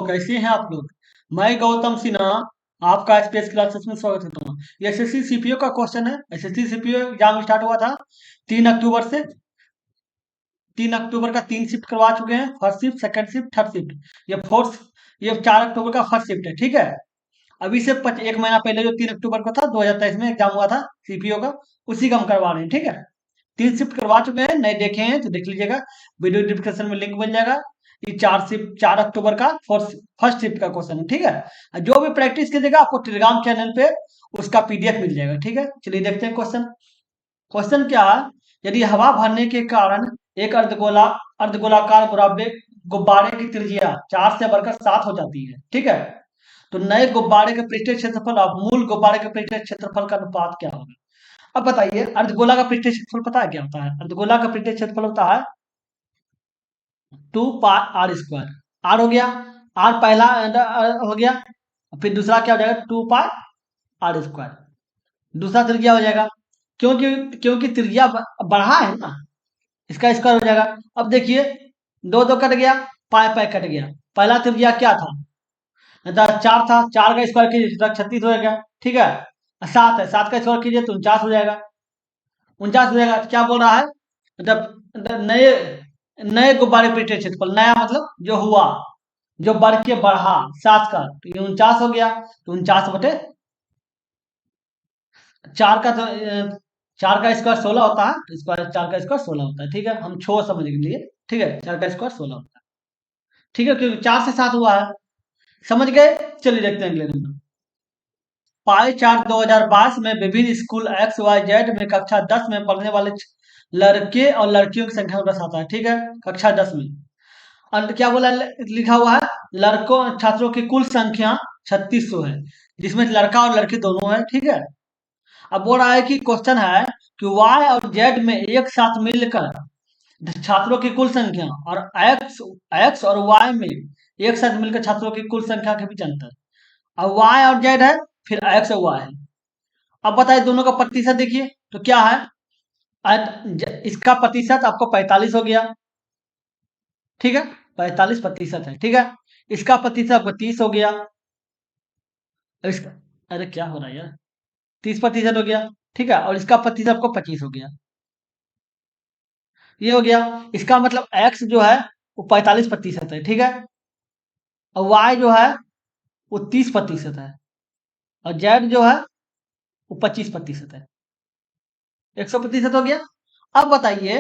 कैसे हैं आप लोग। मैं गौतम सिन्हा आपका स्पेस क्लासेस में स्वागत करता हूँ। ये एसएससी सीपीओ का क्वेश्चन है। एसएससी सीपीओ एग्जाम स्टार्ट हुआ था 3 अक्टूबर से। 3 अक्टूबर का 3 शिफ्ट करवा चुके हैं, first shift, second shift, third shift. ये 4 अक्टूबर का फर्स्ट शिफ्ट है, ठीक है। अभी से 1 महीना पहले जो 3 अक्टूबर को था 2023 में एग्जाम हुआ था सीपीओ का, उसी का हम करवा रहे हैं, ठीक है। 3 शिफ्ट करवा चुके हैं, नहीं देखे हैं तो देख लीजिएगा, वीडियो डिस्क्रिप्शन में लिंक मिल जाएगा। ये 4 अक्टूबर का फर्स्ट शिफ्ट का क्वेश्चन है, ठीक है। और जो भी प्रैक्टिस कीजिएगा आपको टेलीग्राम चैनल पे उसका पीडीएफ मिल जाएगा, ठीक है। चलिए देखते हैं क्वेश्चन। क्वेश्चन क्या है, यदि हवा भरने के कारण एक अर्धगोलाकार गुब्बारे की त्रिज्या 4 से बढ़कर 7 हो जाती है, ठीक है। तो नए गुब्बारे के पृष्ठीय क्षेत्रफल और मूल गुब्बारे के पृष्ठीय क्षेत्रफल का अनुपात क्या होगा। अब बताइए, अर्धगोला का पृष्ठीय क्षेत्रफल पता है क्या होता है। अर्धगोला का पृष्ठीय क्षेत्रफल होता है 2 पाई r स्क्वायर। आर हो गया, आर पहला हो गया, फिर दूसरा क्या हो जाएगा 2 पाई r स्क्वायर। दूसरा त्रिज्या हो जाएगा, क्योंकि क्योंकि त्रिज्या बढ़ा है ना, इसका स्क्वायर हो जाएगा। अब देखिए, दो दो कट गया, पाई पाई कट गया। पहला त्रिज्या क्या था, 4 था, 4 का स्क्वायर कीजिए तो 36 हो जाएगा, ठीक है। 7 है, 7 का स्क्वायर कीजिए तो 49 हो जाएगा। 49 हो जाएगा। क्या बोल रहा है, मतलब नए नए गुब्बारे पृष्ठीय क्षेत्रफल, नया मतलब जो हुआ, जो बढ़ के बढ़ा 7 का, तो ये 49 हो गया। तो 49/4 का, तो 4 का स्क्वायर 16 होता है, तो स्क्वायर 4 का स्क्वायर 16 होता है, ठीक है। हम छो समझ लिए, ठीक है। 4 का स्क्वायर 16 होता है, ठीक है, क्योंकि 4 से 7 हुआ है। समझ गए। चलिए देखते हैं अगले नंबर। पाई चार्ट 2022 में विभिन्न स्कूल एक्स वाई जेड में कक्षा 10 में पढ़ने वाले लड़के और लड़कियों की संख्या को दर्शाता है, ठीक है। कक्षा 10 में और क्या बोला, लिखा हुआ है लड़कों छात्रों की कुल संख्या 3600 है, जिसमें लड़का और लड़की दोनों है, ठीक है। अब बोल रहा है कि क्वेश्चन है कि वाई और जेड में एक साथ मिलकर छात्रों की कुल संख्या और एक्स एक्स और वाई में एक साथ मिलकर छात्रों की कुल संख्या के बीच अंतर। अब वाई और जेड है, फिर एक्स और वाई है। अब बताइए दोनों का प्रतिशत देखिए तो क्या है। इसका प्रतिशत आपको 45 हो गया, ठीक है। 45% है, ठीक है। इसका प्रतिशत आपको 30 हो गया। इसका, अरे क्या हो रहा है यार, 30% हो गया, ठीक है। और इसका प्रतिशत आपको 25 हो गया, ये हो गया। इसका मतलब एक्स जो है वो 45% है, ठीक है। और वाई जो है वो 30% है, और जेड जो है वो 25% है। 100% हो गया। अब बताइए,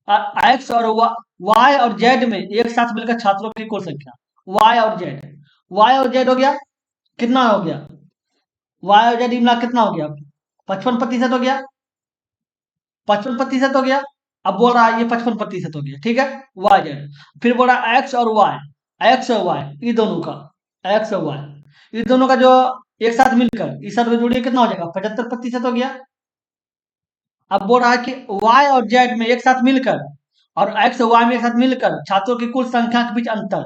एक्स और वाई और जेड में एक साथ मिलकर छात्रों की कुल संख्या, वाई और जेड हो गया, कितना हो गया, वाई और जेड मिला कितना हो गया, 55% हो गया। 55% हो गया। अब बोल रहा है ये 55% हो गया, ठीक है। वाई जेड, फिर बोल रहा है एक्स और वाई, ये दोनों का, एक्स और वाई ये दोनों का जो एक साथ मिलकर इस साथ में जोड़िए कितना हो जाएगा, 75% हो गया। अब बोल रहा है कि वाई और जेड में एक साथ मिलकर और एक्स और वाई में एक साथ मिलकर छात्रों की कुल संख्या के बीच अंतर,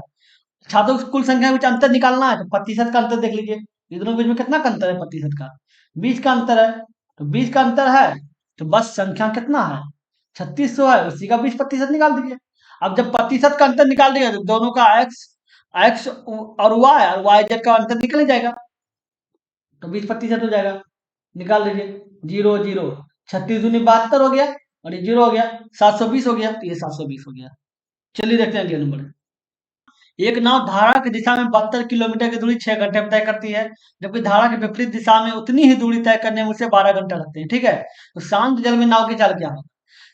छात्रों की कुल संख्या के बीच अंतर निकालना है, तो प्रतिशत का अंतर देख लीजिए। ये दोनों के बीच में कितना का अंतर है, प्रतिशत का 20 का अंतर है। तो 20 का अंतर है, तो बस संख्या कितना है, 3600 है, उसी का 20% निकाल दीजिए। अब जब प्रतिशत का अंतर निकाल देगा तो दोनों का एक्स एक्स और वाई जेड का अंतर निकल ही जाएगा, तो 20% हो जाएगा। निकाल लीजिए, 0 0, 36 दूनी 72 हो गया, और ये 0 हो गया, 720 हो गया, तो ये 720 हो गया। चलिए देखते हैं अगले नंबर। एक नाव धारा की दिशा में 72 किलोमीटर की दूरी 6 घंटे में तय करती है, जबकि धारा के विपरीत दिशा में उतनी ही दूरी तय करने में उसे 12 घंटे लगते हैं, ठीक है। तो शांत जल में नाव की चाल क्या होगा।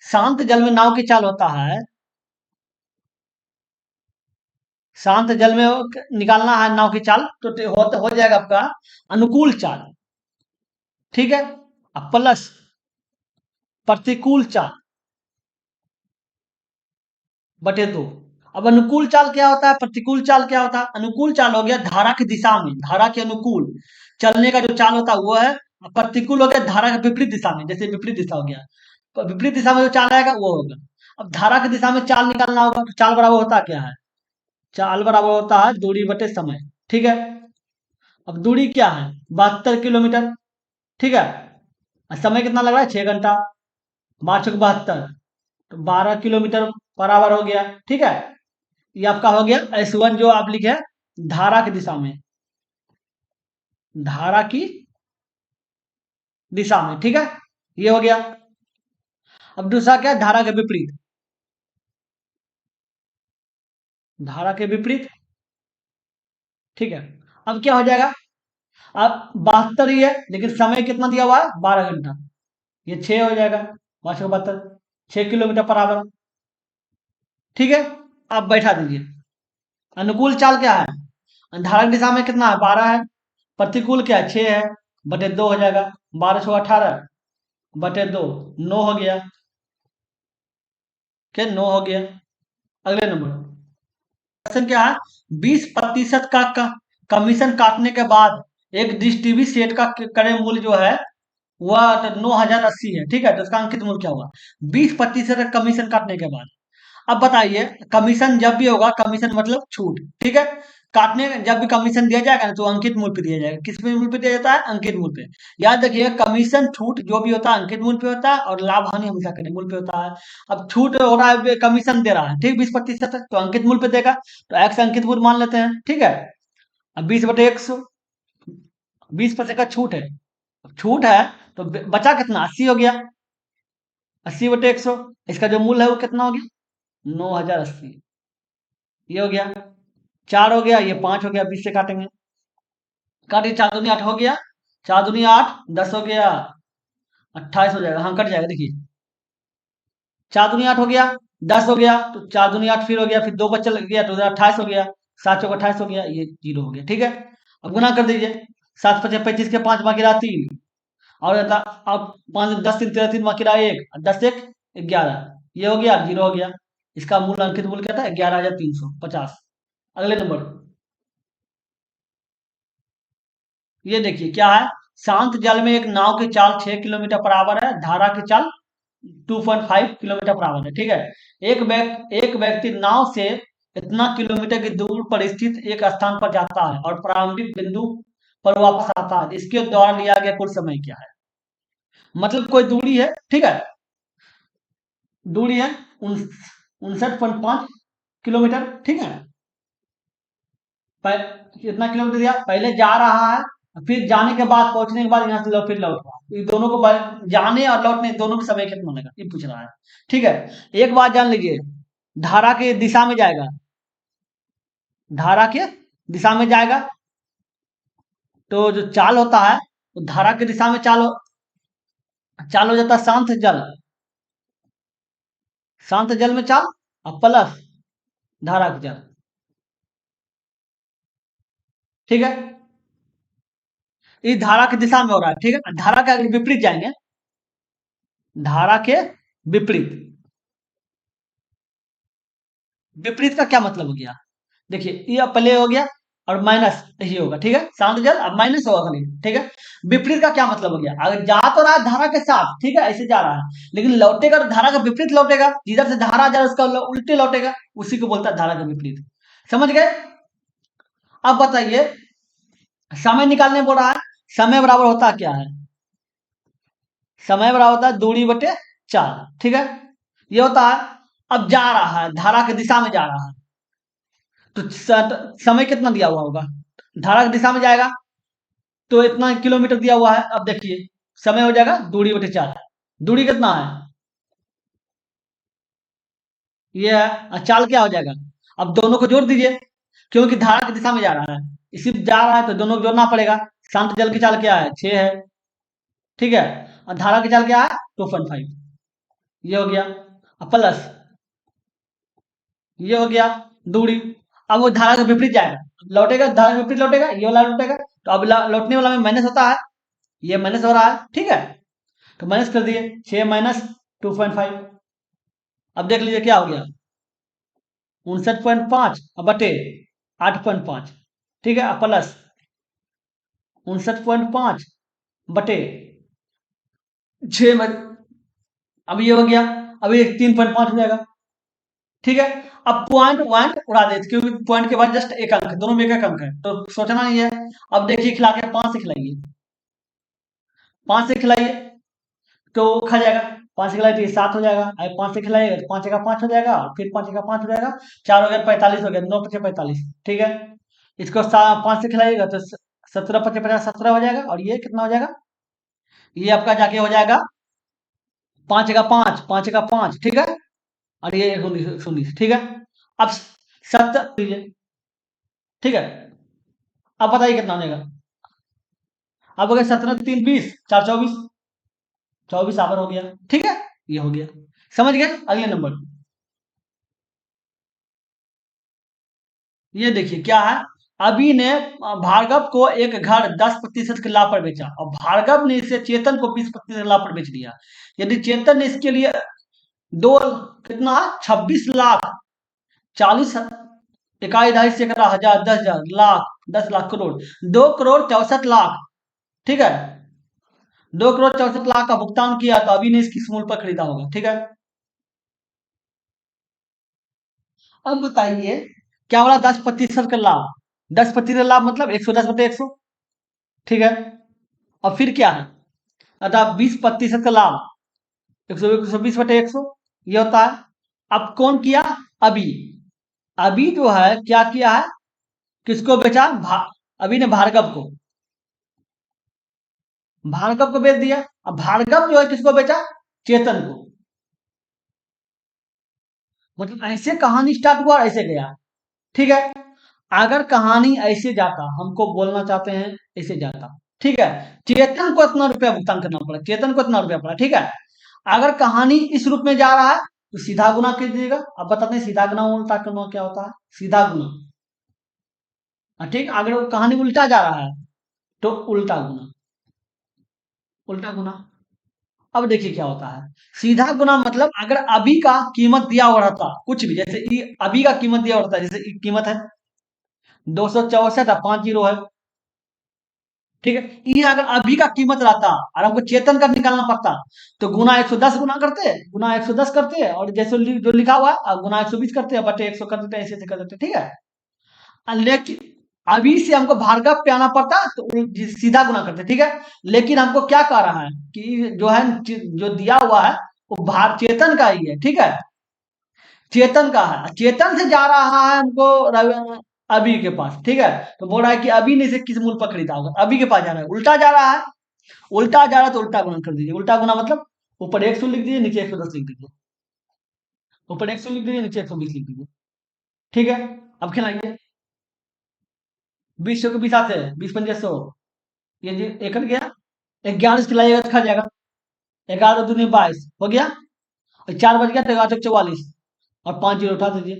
शांत जल में नाव की चाल होता है, शांत जल में निकालना है नाव की चाल, तो हो जाएगा आपका अनुकूल चाल, ठीक है। अब प्लस प्रतिकूल चाल बटे 2। अब अनुकूल चाल क्या होता है, प्रतिकूल चाल क्या होता है। अनुकूल चाल हो गया धारा की दिशा में, धारा के अनुकूल चलने का जो चाल होता है वो है। प्रतिकूल हो गया धारा के विपरीत दिशा में, जैसे विपरीत दिशा हो गया, तो विपरीत दिशा में जो चाल आएगा वो होगा। अब धारा की दिशा में चाल निकालना होगा, तो चाल बराबर होता क्या है, चाल बराबर होता है दूरी बटे समय, ठीक है। अब दूरी क्या है, 72 किलोमीटर, ठीक है। और समय कितना लग रहा है, 6 घंटा, 5 72, तो 12 किलोमीटर बराबर हो गया, ठीक है। ये आपका हो गया S1 जो आप लिखे हैं, धारा की दिशा में, धारा की दिशा में, ठीक है, ये हो गया। अब दूसरा क्या है, धारा के विपरीत, धारा के विपरीत, ठीक है। अब क्या हो जाएगा, अब 72 ही है लेकिन समय कितना दिया हुआ है, 12 घंटा, ये 6 हो जाएगा, 5 को 72, 6 किलोमीटर पर आवर, ठीक है। आप बैठा दीजिए। अनुकूल चाल क्या है, धारा की दिशा में कितना है, 12 है, प्रतिकूल क्या है, 6 है, बटे 2 हो जाएगा, 12 6 18 बटे 2, 9 हो गया, क्या 9 हो गया। अगले नंबर क्वेश्चन क्या है, 20% का कमीशन काटने के बाद एक डिश टीवी सेट का क्रय मूल्य जो है वह तो 9,080 है, ठीक है, तो इसका अंकित मूल्य क्या होगा, 20% कमीशन काटने के बाद। अब बताइए, कमीशन जब भी होगा, कमीशन मतलब छूट, ठीक है, काटने जब भी कमीशन दिया जाएगा ना तो अंकित मूल्य पे दिया जाएगा, किस पे मूल्य पे दिया जाता है, अंकित मूल्य पे। याद रखिए, कमीशन छूट जो भी होता है अंकित मूल्य पे होता है, और लाभ हानि हमेशा क्रिय मूल्य पे होता है। अब छूट हो रहा है, कमीशन दे रहा है, ठीक, 20% तो अंकित मूल्य पे देगा, तो एक्स अंकित मूल्य मान लेते हैं, ठीक है। अब 20/100, 20% का छूट है, छूट है तो बचा कितना, 80 हो गया, 80/100, इसका जो मूल्य है वो कितना हो गया, 9,080, ये हो गया। 4 हो गया, ये 5 हो गया, 20 से काटेंगे, काटिए, 4 दूनी 8 हो गया, 4 दूनी 8, 10 हो गया, 28 हो जाएगा, हाँ कट जाएगा, देखिए 4 दूनी 8 हो गया, 10 हो गया, तो 4 दूनी 8 फिर हो गया, फिर 2 बच्चा लग गया तो 28 हो गया, 7 चौक 28 हो गया, ये 0 हो गया, ठीक है। अब गुना कर दीजिए, 7 पचे 25 के 5 बाकी रहा 3, और अब 5 10 3 13 3 बाकी रहा 1, 10 1 11, ये हो गया, 0 हो गया। इसका मूल अंकित मूल्य क्या था, 11,350। अगले नंबर, ये देखिए क्या है, शांत जल में एक नाव की चाल 6 किलोमीटर पर आवर है, धारा की चाल 2.5 किलोमीटर पर आवर है, ठीक है। एक व्यक्ति नाव से इतना किलोमीटर की दूर पर स्थित एक स्थान पर जाता है और प्रारंभिक बिंदु पर वापस आता है, इसके द्वारा लिया गया कुल समय क्या है। मतलब कोई दूरी है, ठीक है, दूरी है 59.5 किलोमीटर, ठीक है। कितना किलोमीटर दिया, पहले जा रहा है, फिर जाने के बाद, पहुंचने के बाद यहाँ से फिर लौट रहा है, ये दोनों को जाने और लौटने दोनों के समय कितना लगा, ये पूछ रहा है, ठीक है। एक बात जान लीजिए, धारा के दिशा में जाएगा, धारा के दिशा में जाएगा, तो जो चाल होता है वो धारा की दिशा में चाल हो जाता है शांत जल, शांत जल में चाल, और प्लस धारा की चाल, ठीक है। इस धारा की दिशा में हो रहा है, ठीक है, धारा के विपरीत जाएंगे, धारा के विपरीत, विपरीत का क्या मतलब हो गया, देखिए ये पहले हो गया और माइनस ही होगा, ठीक है, शांत जल अब माइनस होगा खाली, ठीक है। विपरीत का क्या मतलब हो गया, अगर जा तो रहा है धारा के साथ, ठीक है, ऐसे जा रहा है, लेकिन लौटेगा तो धारा का विपरीत लौटेगा, जिधर से धारा जा रहा है उसका उल्टे लौटेगा, उसी को बोलता है धारा का विपरीत, समझ गए। अब बताइए, समय निकालने बोल रहा है, समय बराबर होता क्या है, समय बराबर होता है दूरी बटे चाल, ठीक है, ये होता है। अब जा रहा है, धारा की दिशा में जा रहा है, तो समय कितना दिया हुआ होगा, धारा की दिशा में जाएगा तो इतना किलोमीटर दिया हुआ है, अब देखिए समय हो जाएगा दूरी बटे चार, दूरी कितना है, ये है, और चाल क्या हो जाएगा, अब दोनों को जोड़ दीजिए, क्योंकि धारा की दिशा में जा रहा है, इसी जा रहा है तो दोनों को जोड़ना पड़ेगा। शांत जल की चाल क्या है, 6 है, ठीक है, और धारा की चाल क्या है, 2.5, ये हो गया, और प्लस ये हो गया दूरी। अब वो धारा के विपरीत जाएगा, लौटेगा, धारा के विपरीत लौटेगा, ये वाला लौटेगा, तो अब लौटने वाला में माइनस होता है, ये माइनस हो रहा है, ठीक है, तो माइनस कर दिए, 6 माइनस 2.5, अब देख लीजिए क्या हो गया, 59.5 बटे 8.5, ठीक है, प्लस 59.5 बटे 6 में, अब ये हो गया, अब ये 3.5 हो जाएगा, ठीक है। अब पॉइंट पॉइंट उड़ा देते, क्योंकि पॉइंट के बाद जस्ट एक अंक है, दोनों में एक एक अंक है, तो सोचना नहीं है। अब देखिए खिला के 5 से खिलाइए, 5 से खिलाइए तो खा जाएगा, 5 से खिलाइए तो ये 7 हो जाएगा, अब 5 से खिलाइएगा तो 5 का 5 हो जाएगा, और फिर 5 का 5 हो जाएगा, 4 हो गया 45 हो गया, 9 5 45, ठीक है। इसको 5 से खिलाइएगा तो 17 × 5 = 50, 17 हो जाएगा। और ये कितना हो जाएगा, ये आपका जाके हो जाएगा 5 × 5, 5 × 5, ठीक है। और ये 19, ठीक है। अब 70 लीजिए, ठीक है। अब बताइए कितना हो जाएगा। अब अगर 17 × 3 = 20, 4 = 24, 24 आवर हो गया, ठीक है। ये हो गया, समझ गए। अगले नंबर, ये देखिए क्या है। अभी ने भार्गव को एक घर 10% के लाभ पर बेचा और भार्गव ने इसे चेतन को 20% के लाभ पर बेच दिया। यदि चेतन ने इसके लिए दो कितना 26 लाख 40 इकाई, ढाई सैकड़ा, हजार, 10,000, लाख, 10 लाख, करोड़, 2,64 लाख, ठीक है। 2,64 लाख का भुगतान किया तो अभी ने इसकी मूल पर खरीदा होगा, ठीक है। अब बताइए क्या बोला, 10% का लाभ। 10% लाभ मतलब 110/100, ठीक है। और फिर क्या है, अर्थात 20% का लाभ 120/100, ये होता है। अब कौन किया, अभी। अभी जो है क्या किया है, किसको बेचा, अभी ने भार्गव को, भार्गव को बेच दिया। अब भार्गव जो है किसको बेचा, चेतन को। मतलब ऐसे कहानी स्टार्ट हुआ और ऐसे गया, ठीक है। अगर कहानी ऐसे जाता, हमको बोलना चाहते हैं ऐसे जाता, ठीक है। चेतन को इतना रुपया भुगतान करना पड़ा, चेतन को इतना रुपया पड़ा, ठीक है। अगर कहानी इस रूप में जा रहा है तो सीधा गुना कर दीजिएगा। अब बताते हैं सीधा गुना उल्टा गुना क्या होता है, सीधा गुना, ठीक। अगर वो कहानी उल्टा जा रहा है तो उल्टा गुना, उल्टा गुना। अब देखिए क्या होता है, सीधा गुना मतलब अगर अभी का कीमत दिया हुआ रहता कुछ भी, जैसे अभी का कीमत दिया हुआ रहता, जैसे कीमत है 264 और 5 जीरो है, ठीक है। ये अगर अभी का कीमत रहता और हमको चेतन का निकालना पड़ता तो गुना 110 गुना करते, गुना 110 करते, और जैसे जो लिखा हुआ है गुना 120 करते हैं, बटे 100 कर देते हैं, ऐसे ऐसे कर देते हैं, ठीक है। लेकिन अभी से हमको भार्गव पे आना पड़ता तो सीधा गुना करते, ठीक है। लेकिन हमको क्या कह रहा है कि जो है जो दिया हुआ है वो भार चेतन का ही है, ठीक है। चेतन का है, चेतन से जा रहा है हमको अभी के पास, ठीक है। तो बोल रहा है कि अभी ने इसे किस मूल्य पर खरीदा होगा, अभी के पास जा रहा है, उल्टा जा रहा है। उल्टा जा रहा है तो उल्टा गुना कर दीजिए। उल्टा गुना मतलब ऊपर 100 लिख दीजिए, नीचे 110 लिख दीजिए। ऊपर 100 लिख दीजिए, नीचे 120 लिख दीजिए, ठीक है। अब खिलाइए, 20 के 20 आते हैं, 20 × 5 = 100, ये जी एक कट गया। 11 से खिलाइएगा तो खा जाएगा, 11 दूनी 22 हो गया। और 4 बज गया तो 11 × 4 = 44, और 5 जीरो उठा दीजिए,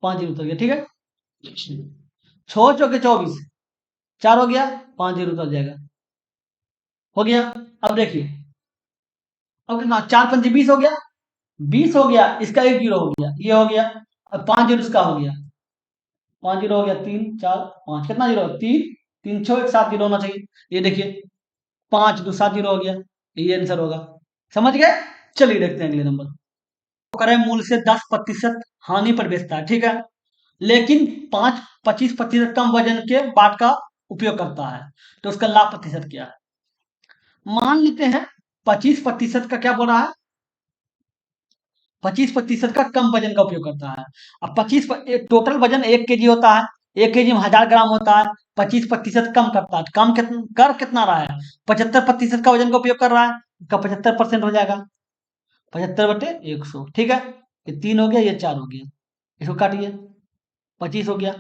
5 जीरो उतर गया, ठीक है। 6 × 4 = 24, 4 हो गया, 5 जीरो उतर जाएगा, हो गया। अब देखिए, अब कितना, 4 × 5 = 20 हो गया, 20 हो गया, इसका 1 जीरो हो गया, ये हो गया। अब 5 जीरो इसका हो गया, 5 जीरो हो गया, 3 4 5, कितना जीरो, 3 3 6 1 7 जीरो होना चाहिए। ये देखिए 5 2 7 जीरो हो गया, ये आंसर होगा, समझ गए। चलिए देखते हैं अगले नंबर। करें मूल से 10% हानि पर बेचता है, ठीक है। लेकिन 25% कम वजन के बाट का उपयोग करता है, तो उसका लाभ प्रतिशत क्या है। मान लेते हैं 25% का क्या बोल रहा है, 25% का कम वजन का उपयोग करता है। अब टोटल वजन 1 kg होता है, 1 kg में 1000 ग्राम होता है। 25% कम करता है, कम कर कितना रहा है, 75% का वजन का उपयोग कर रहा है, इसका 75% हो जाएगा, 75/100, ठीक है। ये 3 हो गया, ये 4 हो गया, इसको काटिए, 25 हो गया।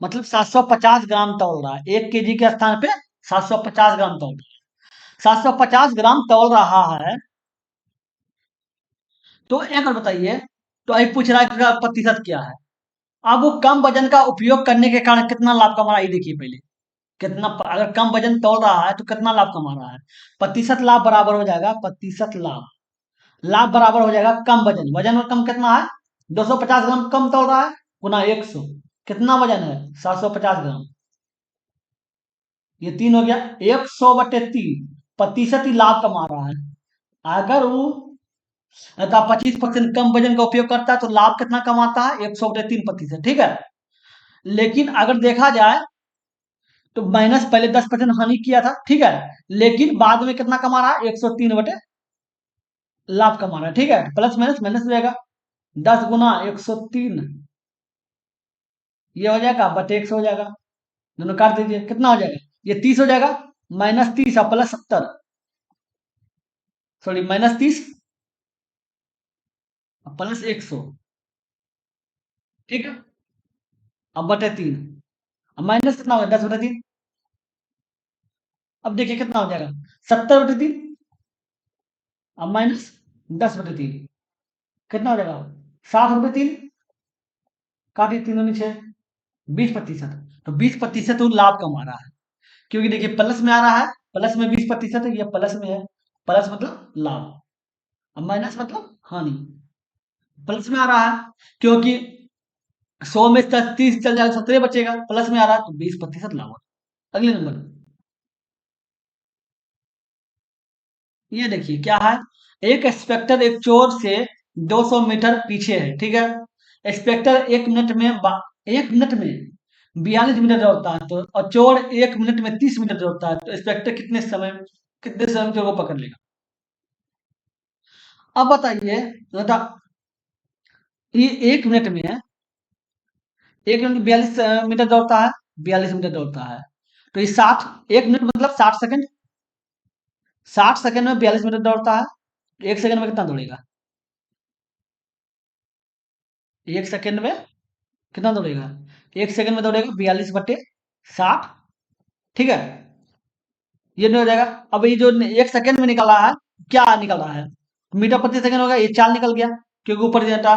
मतलब 750 ग्राम तौल रहा है, 1 kg के स्थान पे 750 ग्राम तौल रहा है, 750 ग्राम तौल रहा है। तो एक और बताइए, तो अभी पूछ रहा है कि प्रतिशत क्या है। अब वो कम वजन का उपयोग करने के कारण कितना लाभ कमा रहा है, ये देखिए पहले। कितना, अगर कम वजन तौल रहा है तो कितना लाभ कमा रहा है। प्रतिशत लाभ बराबर हो जाएगा, प्रतिशत लाभ, लाभ बराबर हो जाएगा कम वजन, वजन में कम कितना है, 250 ग्राम कम तौल रहा है, गुना 100, कितना वजन है, 750 ग्राम, ये 3 हो गया, 100/3 प्रतिशत ही लाभ कमा रहा है। अगर वो 25% कम वजन का उपयोग करता है तो लाभ कितना कमाता है, 100/3%, ठीक है। लेकिन अगर देखा जाए तो माइनस पहले 10% हानि किया था, ठीक है। लेकिन बाद में कितना कमा रहा है, 103 लाभ कमा रहा है, ठीक है। प्लस माइनस माइनस रहेगा, 10 × 103 ये हो जाएगा बटे 100 हो जाएगा। दोनों काट दीजिए, कितना हो जाएगा? ये 30 हो जाएगा, -30 और +70, सॉरी -30 और +100, ठीक है। अब बटे 3, अब माइनस कितना होगा? 10/3। अब देखिए कितना हो जाएगा? 70/3, अब -10/3, कितना हो जाएगा? 60/3, काटिए, 3 दूनी 6, 20%। तो 20% वो लाभ कमा रहा है, क्योंकि देखिए प्लस में आ रहा है, प्लस में 20% है, ये प्लस में है। प्लस मतलब लाभ, अब माइनस मतलब हानि। प्लस में आ रहा है क्योंकि 100 में 30 चल जाएगा, 17 बचेगा, प्लस में आ रहा है तो 20% लाभ होगा। अगले नंबर, ये देखिए क्या है। एक इंस्पेक्टर एक चोर से 200 मीटर पीछे है, ठीक है। इंस्पेक्टर 1 मिनट में 42 मीटर दौड़ता है, तो और चोर 1 मिनट में 30 मीटर दौड़ता है, तो इंस्पेक्टर कितने समय में चोर को पकड़ लेगा? अब बताइए, बता, ये 1 मिनट में है, 1 मिनट में 42 मीटर दौड़ता है, 42 मीटर दौड़ता है, तो ये 1 मिनट मतलब 60 सेकंड, 60 सेकंड में 42 मीटर दौड़ता है, 1 सेकंड में कितना दौड़ेगा? 1 सेकंड में कितना दौड़ेगा? 1 सेकंड में दौड़ेगा 42/60, ठीक है। ये नहीं हो जाएगा। अब ये जो 1 सेकंड में निकला है, क्या निकल रहा है? मीटर प्रति सेकंड होगा, ये चाल निकल गया, क्योंकि ऊपर जाता,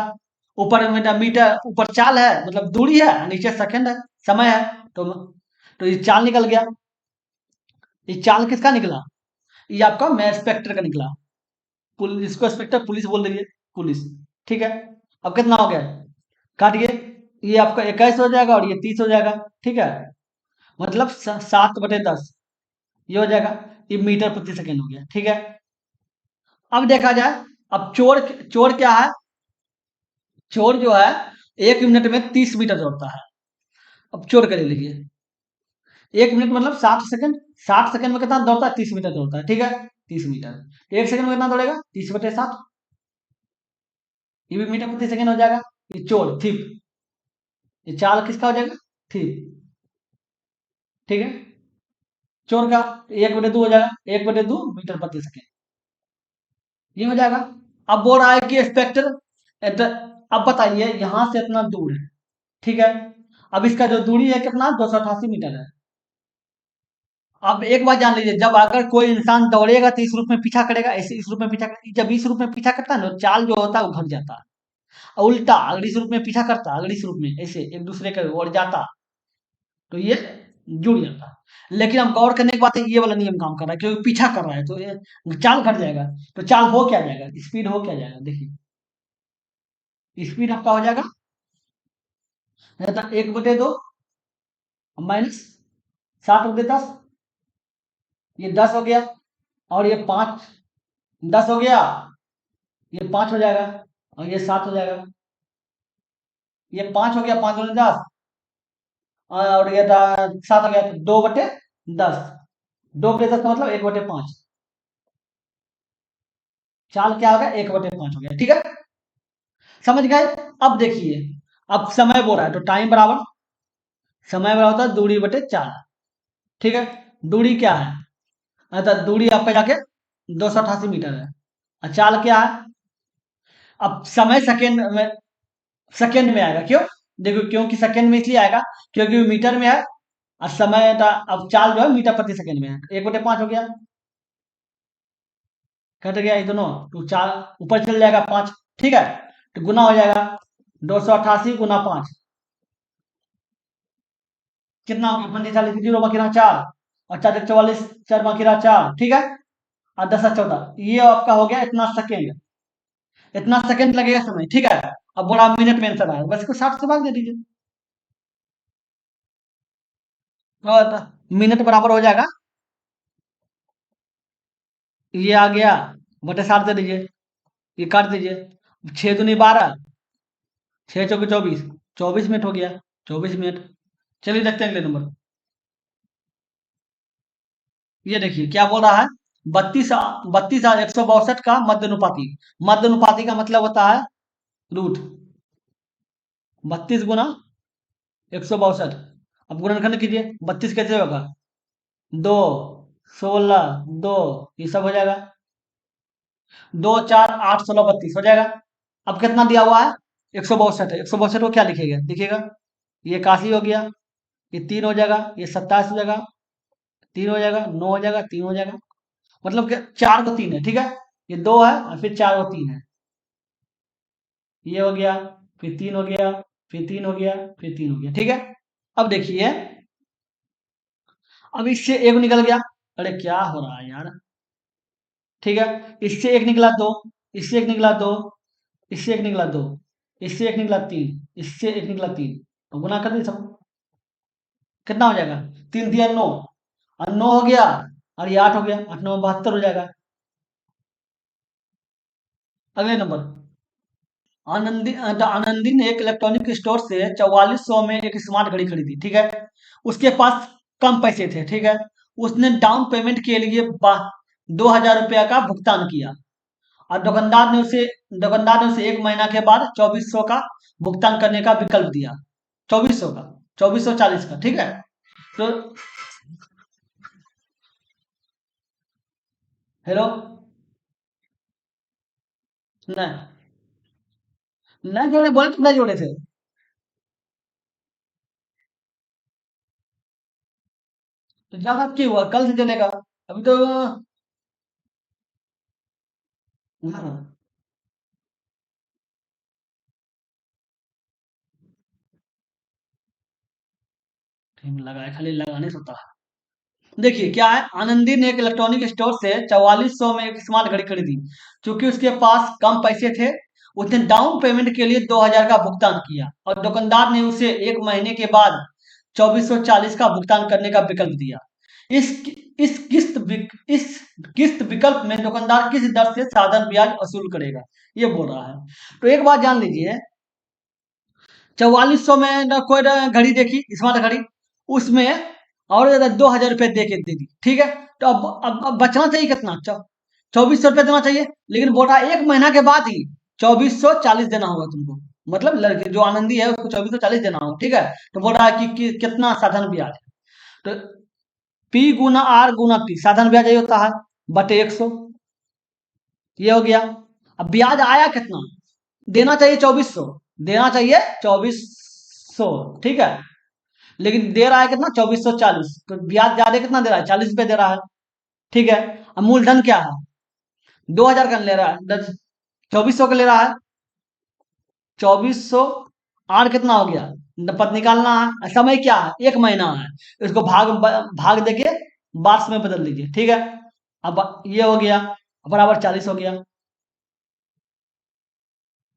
ऊपर मीटर, ऊपर चाल है मतलब दूरी है, नीचे सेकंड है, समय है, तो ये चाल निकल गया। ये चाल किसका निकला? ये आपका मैं इंस्पेक्टर का निकला। पुलिस, इसको इंस्पेक्टर पुलिस बोल रही है, पुलिस, ठीक है। अब कितना हो गया? काटिए, ये आपका 21 हो जाएगा और ये 30 हो जाएगा, ठीक है। मतलब 7/10, ये हो जाएगा। ये मीटर प्रति सेकंड हो गया, ठीक है। अब देखा जाए, अब चोर चोर क्या है? चोर जो है 1 मिनट में 30 मीटर दौड़ता है। अब चोर कर लीजिए, 1 मिनट मतलब 60 सेकंड, 60 सेकंड में कितना दौड़ता है? 30 मीटर दौड़ता है, ठीक है। 30 मीटर, 1 सेकंड में कितना दौड़ेगा? 30/60, ये भी मीटर प्रति सेकंड हो जाएगा। ये चोर थिप, ये चाल किसका हो जाएगा? थिप, ठीक है। चोर का 1/2 हो जाएगा, 1/2 मीटर प्रति सेकंड, ये हो जाएगा। अब बोल रहा है कि इंस्पेक्टर, अब बताइए यहां से इतना दूर है, ठीक है। अब इसका जो दूरी है कितना? 288 मीटर है। अब एक बात जान लीजिए, जब अगर कोई इंसान दौड़ेगा तो इस रूप में पीछा करेगा, ऐसे इस रूप में पीछा करेगा, जब इस रूप में पीछा करता है ना, चाल जो होता है वो घट जाता है। और उल्टा अगर इस रूप में पीछा करता, अगर इस रूप में ऐसे एक दूसरे के ओर जाता, तो ये जुड़ जाता। लेकिन अब गौर करने की बात है, ये वाला नियम काम कर रहा है, क्योंकि पीछा कर रहा है तो ये चाल घट जाएगा। तो चाल हो क्या जाएगा? स्पीड हो क्या जाएगा? देखिए, स्पीड आपका हो जाएगा 1/2 -7/10, ये 10 हो गया, और ये 5, 10 हो गया, ये 5 हो जाएगा, और ये 7 हो जाएगा। ये 5 हो गया, 5 × 10, और ये था 7 हो गया, तो 2/10, 2/10 का मतलब 1/5, चाल क्या हो गया? 1/5 हो गया, ठीक है। समझ गए? अब देखिए, अब समय बोल रहा है तो टाइम बराबर, समय बराबर होता है दूरी बटे चाल, ठीक है। दूरी क्या है? अर्थात दूरी आपका जाके 288 मीटर है, और चाल क्या है? अब समय सेकेंड में आएगा, क्यों? देखो, क्योंकि सेकेंड में इसलिए आएगा क्योंकि वो मीटर में है, और समय था, अब चाल जो है मीटर प्रति सेकेंड में है, 1/5 हो गया, कट गया ये दोनों, तो चार ऊपर चल जाएगा 5, ठीक है। तो गुना हो जाएगा 288 × 5, कितना हो गया? 45, 0 बाकी रहा 4, और 4 × 44, 4 बाकी रहा 4, ठीक है। और 10 × 14, ये आपका हो गया इतना सेकेंड, इतना सेकंड लगेगा समय, ठीक है। अब बोला मिनट में आंसर आया, बस इसको 60 से भाग दे दीजिए, और मिनट बराबर हो जाएगा, ये आ गया, बटे 60 दे दीजिए, ये काट दीजिए, 6 दूनी 12, 6 × 4 = 24, 24 मिनट हो गया, 24 मिनट। चलिए देखते हैं अगले नंबर। ये देखिए क्या बोल रहा है, 32,162 का मध्यानुपाती, मध्यानुपाती का मतलब होता है रूट, 32 गुना 162। अब गुणनखंड कीजिए, 32 कैसे होगा? 2, 16, 2, ये सब हो जाएगा। 2, 4, 8, 16, 32 हो जाएगा। अब कितना दिया हुआ है? 162 है। 162 को क्या लिखिएगा? देखिएगा, ये 81 हो गया, ये 3 हो जाएगा, ये 27 हो जाएगा, 3 हो जाएगा, 9 हो जाएगा, 3 हो जाएगा। मतलब कि 4 को 3 है, ठीक है। ये 2 है और फिर 4 को 3 है। ये हो गया, फिर 3 हो गया, फिर 3 हो गया, फिर 3 हो गया, ठीक है। अब देखिए, अब इससे एक निकल गया। अरे क्या हो रहा है यार? ठीक है, इससे एक निकला 2, इससे एक निकला 2, इससे एक निकला 2, इससे एक निकला 3, इससे एक निकला 3। तो गुना कर दी सब, कितना हो जाएगा? 3 दिया 9, और 9 हो गया, और ये 8 हो गया, 8 9 72 हो जाएगा। अगले नंबर, आनंदी ने एक इलेक्ट्रॉनिक स्टोर से 4400 में एक स्मार्ट घड़ी खरीदी, ठीक है। उसके पास कम पैसे थे, ठीक है। उसने डाउन पेमेंट के लिए 2000 रुपया का भुगतान किया, और दुकानदार ने उसे 1 महीना के बाद 2400 का भुगतान करने का विकल्प दिया। 2400 का, 2440 का, ठीक है। तो हेलो, नहीं, नहीं जोड़े बोले तो नहीं जोड़े थे। तो ज्यादा क्यों हुआ? कल से चलेगा अभी तो। हाँ, टाइम लगा है, खाली लगाने से होता है। देखिए क्या है, आनंदी ने एक इलेक्ट्रॉनिक स्टोर से 4400 में एक स्मार्ट घड़ी खरीदी। क्योंकि उसके पास कम पैसे थे, उसने डाउन पेमेंट के लिए 2000 का भुगतान किया, और दुकानदार ने उसे 1 महीने के बाद 2440 का भुगतान करने का विकल्प दिया। इस इस किस्त विकल्प में दुकानदार किस दर से साधन ब्याज वसूल करेगा, ये बोल रहा है। तो एक बात जान लीजिए, 4400 में ना कोई ना घड़ी देखी, स्मार्ट घड़ी, उसमें और ज्यादा 2000 रुपये दे के दे दी, ठीक है। तो अब बचना चाहिए कितना? 2400 रुपये देना चाहिए, लेकिन बोल रहा है 1 महीना के बाद ही 2440 देना होगा तुमको। मतलब लड़के जो आनंदी है उसको 2440 देना होगा, ठीक है। तो बोल रहा है कि कितना साधन ब्याज है। तो पी गुना आर गुना पी, साधन ब्याज यही होता है, बटे 100। ये हो गया। अब ब्याज आया कितना? देना चाहिए 2400, देना चाहिए 2400, ठीक है। लेकिन दे रहा है कितना? 2440। तो ब्याज ज्यादा कितना दे रहा है? 40 रुपए दे रहा है, ठीक है। अब मूलधन क्या है? 2000 का ले रहा है, 2400 का ले रहा है। 2400, आर कितना हो गया? पद निकालना है, समय क्या है? 1 महीना है। इसको भाग देके बार्स में बदल दीजिए, ठीक है। अब ये हो गया, बराबर 40 हो गया।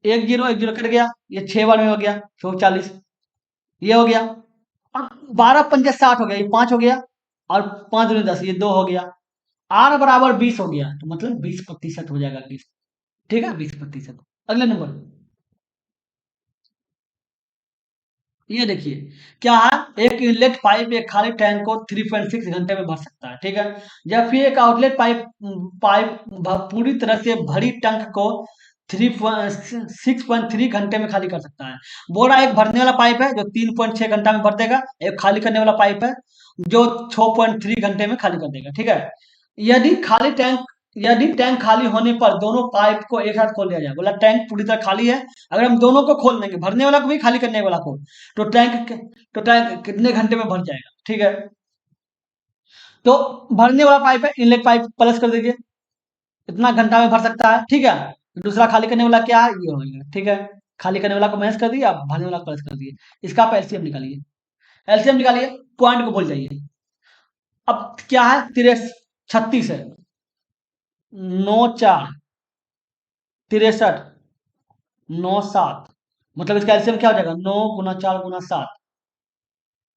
एक जीरो कट गया, ये 6 बार में हो गया 140, ये हो गया। अब 12 पंजे 60 हो गया, ये 5 हो गया, और 5 दूनी 10, ये 2 हो गया। आर बराबर 20 हो गया, तो मतलब 20% हो जाएगा किस्त, ठीक है, 20%। अगले नंबर, ये देखिए क्या है, एक इनलेट पाइप एक खाली टैंक को 3.6 घंटे में भर सकता है, ठीक है। जबकि एक आउटलेट पाइप पाइप पूरी तरह से भरी टैंक को 6.3 घंटे में खाली कर सकता है। बोरा एक भरने वाला पाइप है जो 3.6 घंटा में भर देगा, एक खाली करने वाला पाइप है जो 6.3 घंटे में खाली कर देगा, ठीक है। यदि खाली टैंक यदि टैंक खाली होने पर दोनों पाइप को एक साथ खोल दिया जाए, बोला टैंक पूरी तरह खाली है, अगर हम दोनों को खोल देंगे, भरने वाला को भी खाली करने वाला को, तो टैंक कितने घंटे में भर जाएगा, ठीक है। तो भरने वाला पाइप है, इनलेट पाइप प्लस कर दीजिए, इतना घंटा में भर सकता है, ठीक है। दूसरा खाली करने वाला क्या है? ये हो गया, ठीक है। खाली करने वाला को माइनस कर दिया, भरने वाला को प्लस कर दिए। इसका आप एलसीएम निकालिए, एलसीएम निकालिए, पॉइंट को भूल जाइए। अब क्या है? 36 है, 9 4 63 9 7, मतलब इसका एलसीएम क्या हो जाएगा? 9 गुना 4 गुना 7,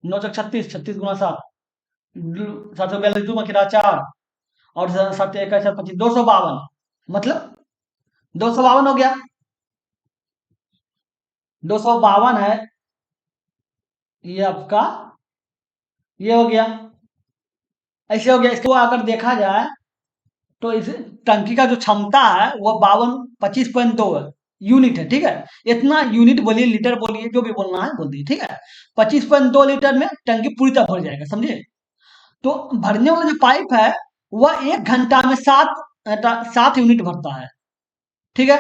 9 6 36, 36 गुना 7, 742 2 में 4, और 7 1 25, 252, मतलब 252 हो गया, 252 है। ये आपका, ये हो गया, ऐसे हो गया। इसको अगर देखा जाए तो इस टंकी का जो क्षमता है वह 52 25.2 है, यूनिट है, ठीक है। इतना यूनिट बोलिए, लीटर बोलिए, जो भी बोलना है बोल दिए, ठीक है। 25.2 लीटर में टंकी पूरी तरह भर जाएगा, समझे। तो भरने वाला जो पाइप है वह 1 घंटा में 7 यूनिट भरता है, ठीक है।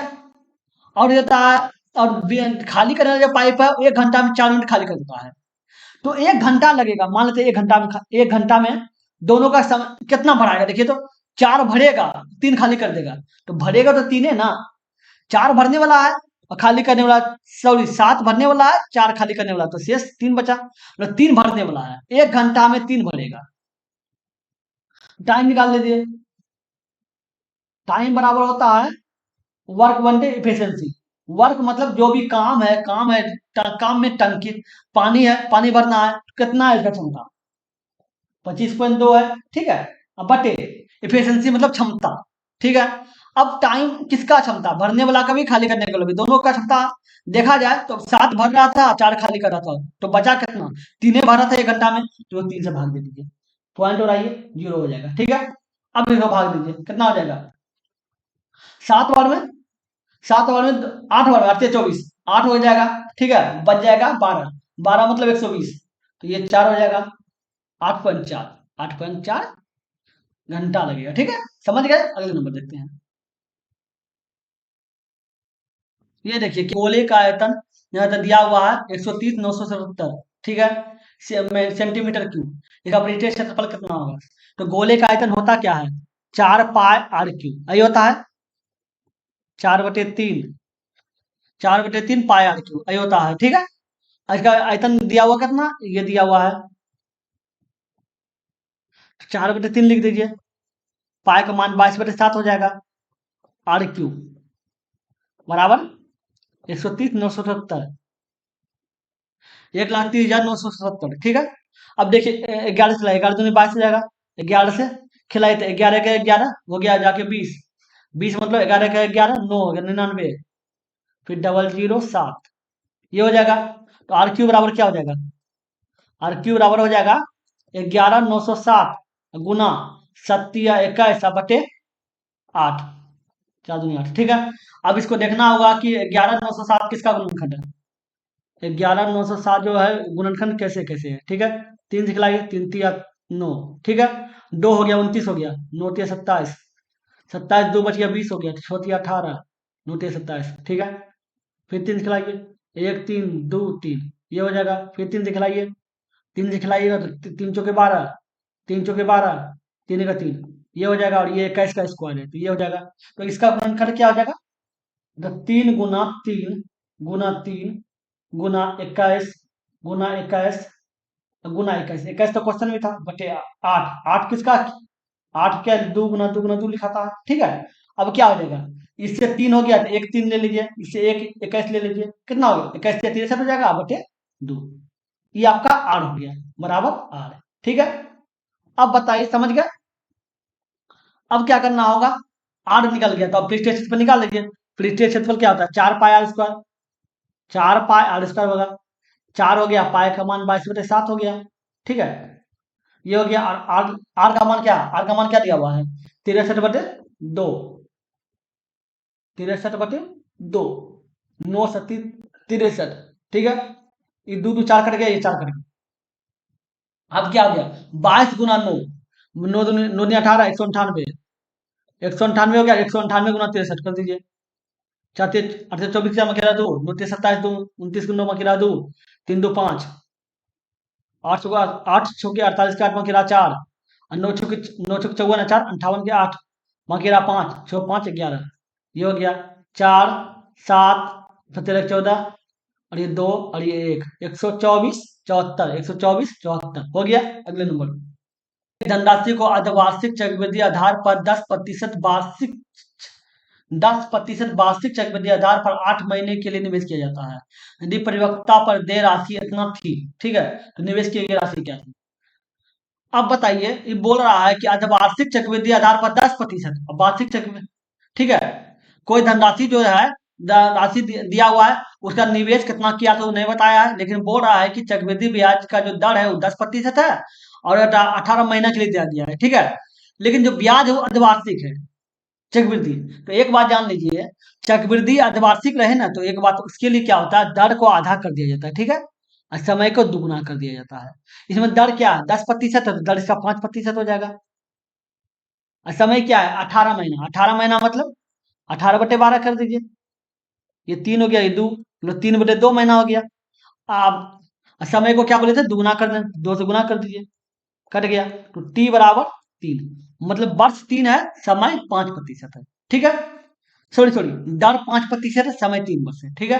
और ये होता है, और खाली करने वाला जो पाइप है 1 घंटा में 4 यूनिट खाली कर देता है। तो 1 घंटा लगेगा, मान लेते 1 घंटा में 1 घंटा में दोनों का समय कितना भराएगा, देखिए तो 4 भरेगा, 3 खाली कर देगा। तो भरेगा तो 3 है ना, 4 भरने वाला है और खाली करने वाला, सॉरी 7 भरने वाला है, 4 खाली करने वाला, तो शेष 3 बचा। मतलब 3 भरने वाला है, 1 घंटा में 3 भरेगा। टाइम निकाल लीजिए। टाइम बराबर होता है वर्क बनते इफिशियंसी। वर्क मतलब जो भी काम है, काम में टंकी पानी है, पानी भरना है, कितना है इसका क्षमता, 25.2 है, ठीक है। अब बटे इफिशियंसी मतलब क्षमता, ठीक है। अब टाइम किसका क्षमता, भरने वाला का भी खाली करने वाला भी, दोनों का क्षमता देखा जाए तो 7 भर रहा था, 4 खाली कर रहा था, तो बचा कितना, 3 भर रहा था 1 घंटा में, तो 3 से भाग दे दीजिए, पॉइंट और आइए 0 हो जाएगा, ठीक है। अब इसको भाग दीजिए, कितना हो जाएगा, 7 बार में 8 बार में 8 से 24, 8 हो जाएगा, ठीक है। बच जाएगा 12, 12 मतलब 120, तो ये 4 हो जाएगा, 8.4, 8.4 घंटा लगेगा, ठीक है। समझ गए, अगले नंबर देखते हैं। ये देखिए गोले का आयतन यहाँ तो दिया हुआ है 130,977, ठीक है, सेंटीमीटर क्यूब। इसका पृष्ठीय क्षेत्रफल कितना होगा। तो गोले का आयतन होता क्या है, 4 पाई r क्यूब, यही होता है 4/3, 4/3 पाई r क्यूब, यही होता है, ठीक है। इसका आयतन दिया हुआ कितना, ये दिया हुआ है 4/3 लिख दीजिए, पाई का मान 22/7 हो जाएगा, r क्यूब बराबर 130,977, 1,30,977, ठीक है। अब देखिए 11 से 11 दूनी 22 हो जाएगा, 11 से खिलाए थे, 11 का 11 हो गया जाके 20, 20 मतलब 11 का 11 9 हो गया 99, फिर 007, ये हो जाएगा। तो r क्यूब बराबर क्या हो जाएगा, r क्यूब बराबर हो जाएगा 11,907 गुना 27 21/8, 4 दूनी 8, ठीक है। अब इसको देखना होगा कि 11,907 किसका गुणनखंड है, 11,907 जो है गुणनखंड कैसे कैसे है, ठीक है। 3 दिखलाइए, 3 तिया 9, ठीक है। 2 हो गया 29 हो गया, 9 तिया 27, 27 2 बच गया 20 हो गया, 6 तिया 18, 9 तिया 27, ठीक है। फिर 3 दिखलाइए, 1 3 2 3, ये हो जाएगा। फिर 3 दिखलाइए, 3 दिखलाइएगा तो 3 चौके 12, 3 चौके 12, 3 का 3, ये हो जाएगा, और ये 21 का स्क्वायर है, तो ये हो जाएगा। तो इसका गुणनखंड क्या हो जाएगा, तो 3 गुना 3 गुना 3 गुना 21 गुना 21 गुना 21, 21 तो क्वेश्चन में था, बटे 8, 8 किसका, 8 क्या 2 गुना 2 लिखा था, ठीक है। अब क्या हो जाएगा, इससे 3 हो गया तो एक 3 ले लीजिए, इससे एक 21 ले लीजिए, कितना हो गया 21 से 63 हो जाएगा, बटे 2, ये आपका आर हो गया, बराबर आर, ठीक है। अब बताइए, समझ गए। अब क्या करना होगा, आर निकल गया तो अब पृष्ठीय क्षेत्रफल निकाल लीजिए। पृष्ठीय क्षेत्रफल क्या होता है, 4 पाई r स्क्वायर, 4 पाई r स्क्वायर होगा, 4 हो गया, पाई का मान 22/7 हो गया, ठीक है। ये हो गया, और आर का मान क्या, आर का मान क्या दिया हुआ है, 63/2, 63/2, 9 63, ठीक है। ये 2 2 4 कट गया, ये 4 कट गया। अब क्या हो गया, 22 गुना 9, 9 9 18, 198, 198 हो गया, 198 गुना 63 कर दीजिए, 24 मकेरा 2, 27 2, 29 9 मकेरा 2, 3 2 5, 8 छुके 48 के 8 मकेरा 4, और 9 छुके 54 4, 58 के 8 मकेरा 5, 6 5 11, ये हो गया 4 7 17 14, और ये 2 और ये 1, 124 74, 124 74 हो गया। अगले नंबर, धनराशि को अर्धवार्षिक चक्रवृद्धि आधार पर 10% वार्षिक चक्रवृद्धि आधार पर 8 महीने के लिए निवेश किया जाता है। यदि परिपक्वता पर देय राशि इतना थी, ठीक है, तो निवेश की गई राशि क्या थी। अब बताइए, ये बोल रहा है कि अर्धवार्षिक चक्रवृद्धि आधार पर 10%, अब वार्षिक चक्रवृद्धि, ठीक है। कोई धनराशि जो है, राशि दिया हुआ है, उसका निवेश कितना किया तो नहीं बताया है, लेकिन बोल रहा है कि चक्रवृद्धि ब्याज का जो दर है वो 10% है, और 18 महीना के लिए दिया गया है, ठीक है। लेकिन जो ब्याज है वो अर्धवार्षिक है, चक्रवृद्धि। तो एक बात जान लीजिए, चक्रवृद्धि अर्धवार्षिक रहे ना, तो एक बात उसके लिए क्या होता है, दर को आधा कर दिया जाता है, ठीक है, और समय को दुगुना कर दिया जाता है। इसमें दर क्या है, 10% है, तो दर इसका 5% हो जाएगा। और समय क्या है, 18 महीना। 18 महीना मतलब 18/12 कर दीजिए, ये 3 हो गया, ये 2 मतलब 3/2 महीना हो गया। आप समय को क्या बोले थे, दुगुना कर दें, 2 से गुना कर दीजिए, कट गया। तो टी बराबर 3, मतलब वर्ष 3 है, समय 5% है, ठीक है। सॉरी सॉरी, दर 5% है, समय 3 वर्ष है, ठीक है।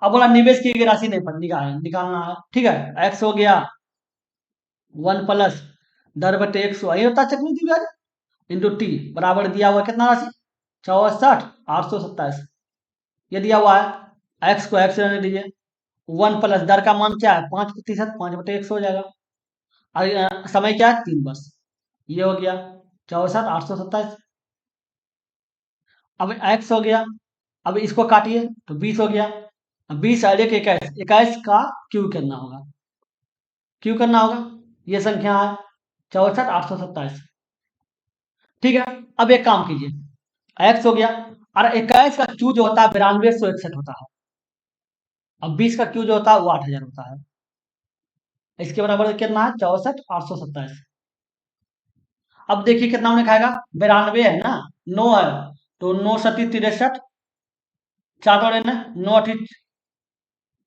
अब बोला निवेश की गई राशि नहीं निकालना है, ठीक है। एक्स हो गया 1 प्लस दर बटे 100, यही होता है चक्रवृद्धि ब्याज, इंटू टी बराबर दिया हुआ कितना राशि, 64,827, ये दिया हुआ है। एक्स को एक्स रहने दीजिए, 1 प्लस दर का मान क्या है, 5%, 5/100 हो जाएगा। और समय क्या है, 3 वर्ष, ये हो गया 64,827। अब एक्स हो गया, अब इसको काटिए तो 20 हो गया। अब 20 और 1 21 का क्यू करना होगा, क्यू करना होगा, ये संख्या है 64,827, ठीक है। अब एक काम कीजिए, एक्स हो गया, और 21 का क्यू जो होता है 9261 होता है। अब 20 का क्यू जो होता है वो 8,000 होता है। इसके बराबर कितना है, 64,827। अब देखिए कितना हमने खाएगा, 92 है ना, 9 है, तो 9 सती 63, 4 और है, 9 अठी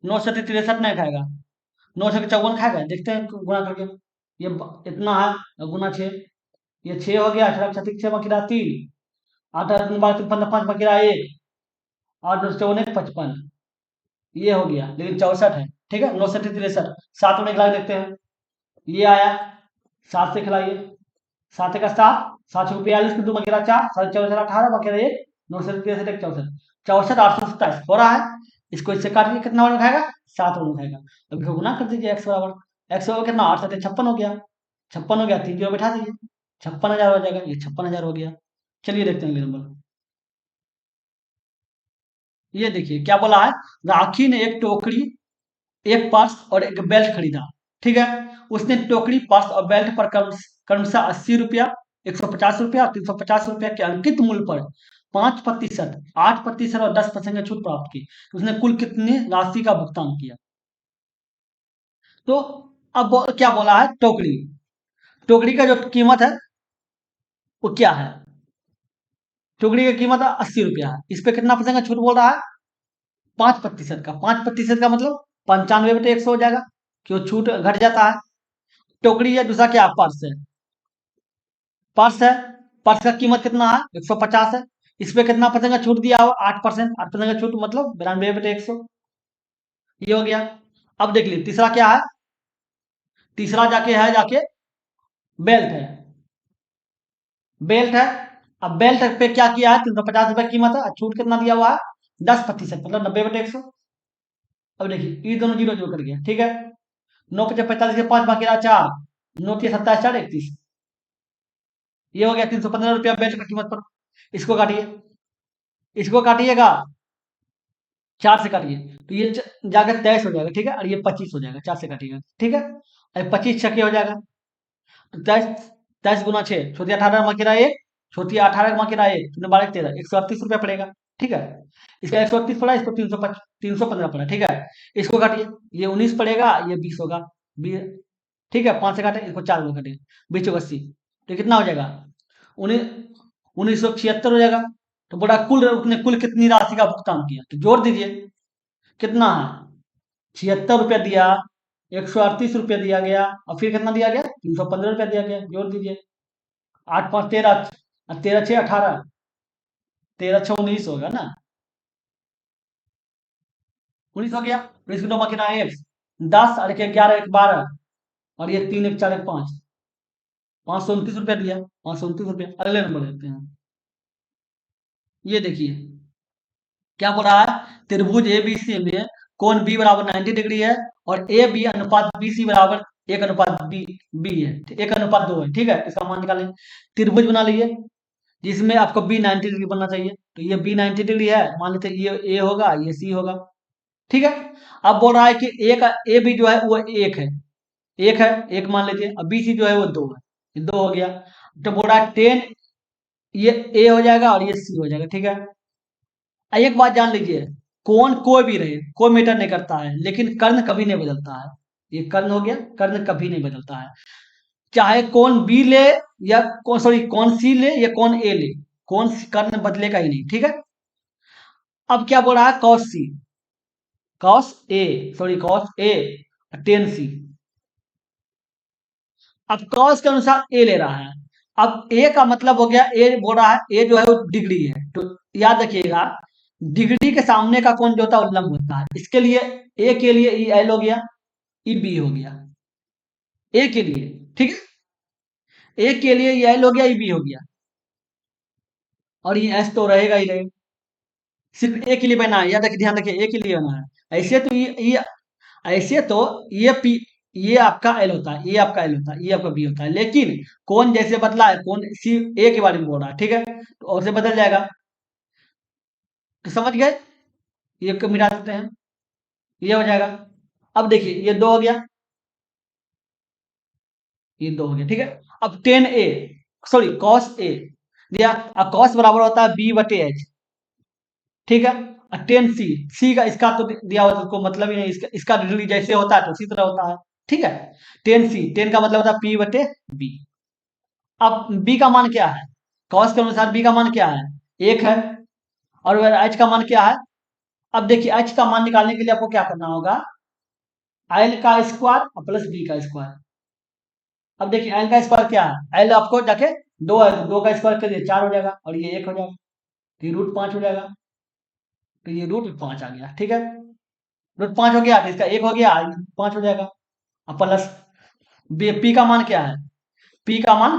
9 सती 63 नहीं खाएगा, 9 छः 54 खाएगा, देखते हैं गुणा करके। ये इतना है, गुना 6, ये 6 हो गया, 18 छत्तीस 6 बकीरा 3, 8 8 12 15 5 बकीरा 1, 8 2 54 55, ये हो गया, लेकिन 64 है, ठीक है। 9 सती 63, 7 और 1 लाख देखते हैं, ये आया, 7 से खिलाइए, 7 का 7, 7 42 दो बकेरा 4, 7 4 18 बकेरा 1, 9 से 63 1 64, 64,827 हो रहा है। इसको इससे काटिए, कितना और खाएगा, 7 और खाएगा। अब इसको गुना कर दीजिए, एक्स बराबर, एक्स बराबर कितना, 8 7 56 हो गया, 56 हो गया, 3 जीरो बैठा दीजिए, 56,000 हो जाएगा, ये 56,000 हो गया। चलिए देखते हैं अगले नंबर। ये देखिए क्या बोला है, राखी ने एक टोकरी, एक पर्स और एक बेल्ट खरीदा, ठीक है। उसने टोकरी, पर्स और बेल्ट पर क्रमशः 80 रुपया, 150 रुपया और 350 रुपया के अंकित मूल्य पर 5%, 8% और 10% की छूट प्राप्त की, तो उसने कुल कितनी राशि का भुगतान किया। तो अब क्या बोला है, टोकरी, टोकरी का जो कीमत है वो क्या है, टोकरी की कीमत 80 रुपया है, इस पे कितना परसेंट का छूट बोल रहा है, 5% का। 5% का मतलब 95/100 हो जाएगा, क्यों छूट घट जाता है। टोकरी है, दूसरा क्या, पर्स है, पर्स है, पर्स का कीमत कितना है, 150 है, इस पे कितना परसेंट का छूट दिया हुआ, 8%, 8% का छूट मतलब 92/100, ये हो गया। अब देख लीजिए तीसरा क्या है, तीसरा जाके बेल्ट है, बेल्ट है। अब बेल्ट पे क्या किया है, 350 रुपया कीमत है, और छूट कितना दिया हुआ है, 10% मतलब 90/100। अब देखिए ये दोनों जीरो जीरो कर गया, ठीक है। 9 × 45 के 5 बाकी रहा 4, 9 × 27 4 31, ये हो गया 315 रुपया बेल्ट की कीमत पर। इसको काटिए, इसको काटिएगा, 4 से काटिए, तो ये जाकर 23 हो जाएगा, ठीक है, और ये 25 हो जाएगा, 4 से काटिएगा, ठीक है। और 25 छके हो जाएगा, तो 23, 23 गुना 6, छोटी 18 मकेरा 1, छोटी 18 मकेरा 1, तुमने 12 13, 138 रुपया पड़ेगा, ठीक है। इसका 138 पड़ा, इसको 315 पड़ा, ठीक है। इसको काटिए, ये 19 पड़ेगा, ये 20 होगा, 20, ठीक है। 5 से काटे, इसको 4 में काटे, 20 चौक 80, तो कितना हो जाएगा, 1976 हो जाएगा। तो बोला कुल उसने कुल कितनी राशि का भुगतान किया, तो जोड़ दीजिए, कितना है, 76 रुपया दिया, 138 रुपया दिया गया, और फिर कितना दिया गया, 315 रुपया दिया गया, जोड़ दीजिए, 8 5 13, 13 6 18, 13 6 19 होगा ना, 19 हो गया। तो इसको नंबर कितना है, 10 और 1 11 1 12, और ये 3 1 4 1 5, 529 रुपया दिया, 529 रुपया। अगले नंबर देखते हैं, ये देखिए क्या बोल रहा है, त्रिभुज एबीसी में कोण बी बराबर 90 डिग्री है, और ए बी अनुपात बी सी बराबर 1:बी बी है, 1:2 है, ठीक है। इसका मान निकालें, त्रिभुज बना लीजिए जिसमें आपको बी 90 डिग्री बनना चाहिए, तो ये बी 90 डिग्री है, मान लेते हैं ये ए होगा, ये सी होगा, ठीक है। अब बोल रहा है कि ए का ए बी जो है वो एक है, एक मान लीजिए, अब बी सी जो है वो 2 है, ये 2 हो गया। तो बोल रहा है टेन ये ए हो जाएगा और ये सी हो जाएगा, ठीक है। एक बात जान लीजिए, कोण कोई भी रहे, कोई मैटर नहीं करता है, लेकिन कर्ण कभी नहीं बदलता है। ये कर्ण हो गया, कर्ण कभी नहीं बदलता है। चाहे कौन बी ले या कौन, सॉरी, कौन सी ले या कौन ए ले, कर्ण बदलेगा ही नहीं, ठीक है। अब क्या बोल रहा है, cos C, cos A, sorry cos A, ten सी। अब कॉस के अनुसार ए ले रहा है। अब ए का मतलब हो गया, ए बोल रहा है, ए जो है वो डिग्री है, तो याद रखिएगा, डिग्री के सामने का कोण जो होता है उल्लंब होता है। इसके लिए ए के लिए ई एल हो गया, ई बी हो गया, ए के लिए, ठीक है। ए के लिए ई एल हो गया, ई बी हो गया, और ये एस तो रहेगा ही रहेगा। सिर्फ ए के लिए बना है, याद रखिए, ध्यान रखिए, ए के लिए बना है। ऐसे तो ये ऐसे तो ये पी, ये आपका एल होता है, ये आपका एल होता है, ये आपका बी होता है, लेकिन कौन जैसे बदला है, कौन सी ए के बारे में बोल रहा है, ठीक है, तो और से बदल जाएगा। तो समझ गए, ये को मिटा सकते हैं, ये हो जाएगा। अब देखिए, ये दो हो गया, ये दो हो गया, ठीक है। अब ten A, sorry cos A दिया, अब कॉस बराबर होता है बी बटे एच, ठीक है। और टेन सी, सी का इसका तो दिया हुआ, तो उसको मतलब ही नहीं, इसका डिग्री जैसे होता है तो उसी तरह होता है, ठीक है। टेन सी, टेन का मतलब होता है पी बटे बी। अब बी का मान क्या है, कॉस के अनुसार बी का मान क्या है, एक है, और एच का मान क्या है। अब देखिए, एच का मान निकालने के लिए आपको क्या करना होगा, एल का स्क्वायर प्लस बी का स्क्वायर। अब देखिए, एल का स्क्वायर क्या है, एल आपको जाके दो है, तो दो का स्क्वायर करिए, चार हो जाएगा, और ये एक हो जाएगा, तो ये रूट पांच हो जाएगा, तो ये रूट पांच आ गया, ठीक है। रूट पांच हो गया, तो इसका एक हो गया, पांच हो जाएगा। अब प्लस पी का मान क्या है, पी का मान,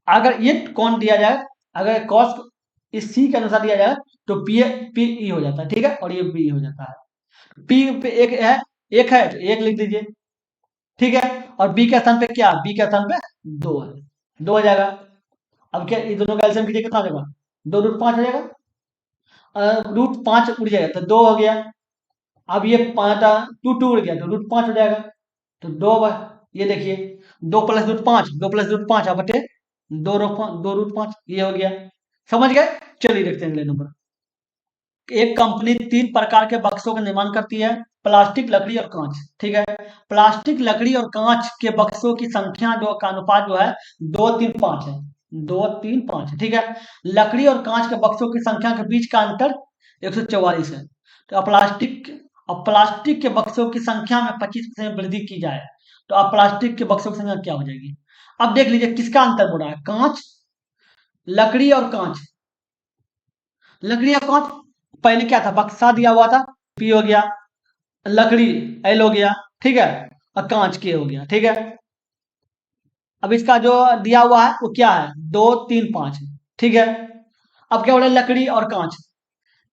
अगर ये कौन दिया जाए, अगर कॉस इस सी के अनुसार दिया जाए, तो पी पी ई हो जाता है, ठीक है, और ये बी हो जाता है। पी पे एक है तो एक लिख दीजिए, ठीक है। और बी के स्थान पे क्या, बी के स्थान पे दो है, दो हो जाएगा। अब क्या, ये दोनों का एलसीएम कीजिए, कितना हो जाएगा, दो रूट पांच हो जाएगा, रूट पांच उड़ जाएगा तो दो हो गया। अब ये टू टू उड़ गया तो रूट पांच हो जाएगा, तो ये देखिए, दो प्लस रूट पांच, दो प्लस रूट पांच, अब बटे दो रूट पांच, ये हो गया। समझ गए, चलिए देखते हैं अगले नंबर। एक कंपनी तीन प्रकार के बक्सों का निर्माण करती है, प्लास्टिक, लकड़ी और कांच, ठीक है। प्लास्टिक, लकड़ी और कांच के बक्सों की संख्या जो का अनुपात जो है, दो तीन पांच है, दो तीन पांच है, ठीक है। लकड़ी और कांच के बक्सों की संख्या के बीच का अंतर 144 है। तो अब प्लास्टिक के बक्सों की संख्या में 25% वृद्धि की जाए, तो अब प्लास्टिक के बक्सों की संख्या क्या हो जाएगी। अब देख लीजिए किसका अंतर हो रहा है, कांच, लकड़ी और कांच। लकड़ी या कांच, पहले क्या था, बक्सा दिया हुआ था, पी हो गया, लकड़ी एल हो गया, ठीक है, और कांच के हो गया, ठीक है। अब इसका जो दिया हुआ है वो क्या है, दो तीन पांच, ठीक है। अब क्या हो रहा है, लकड़ी और कांच,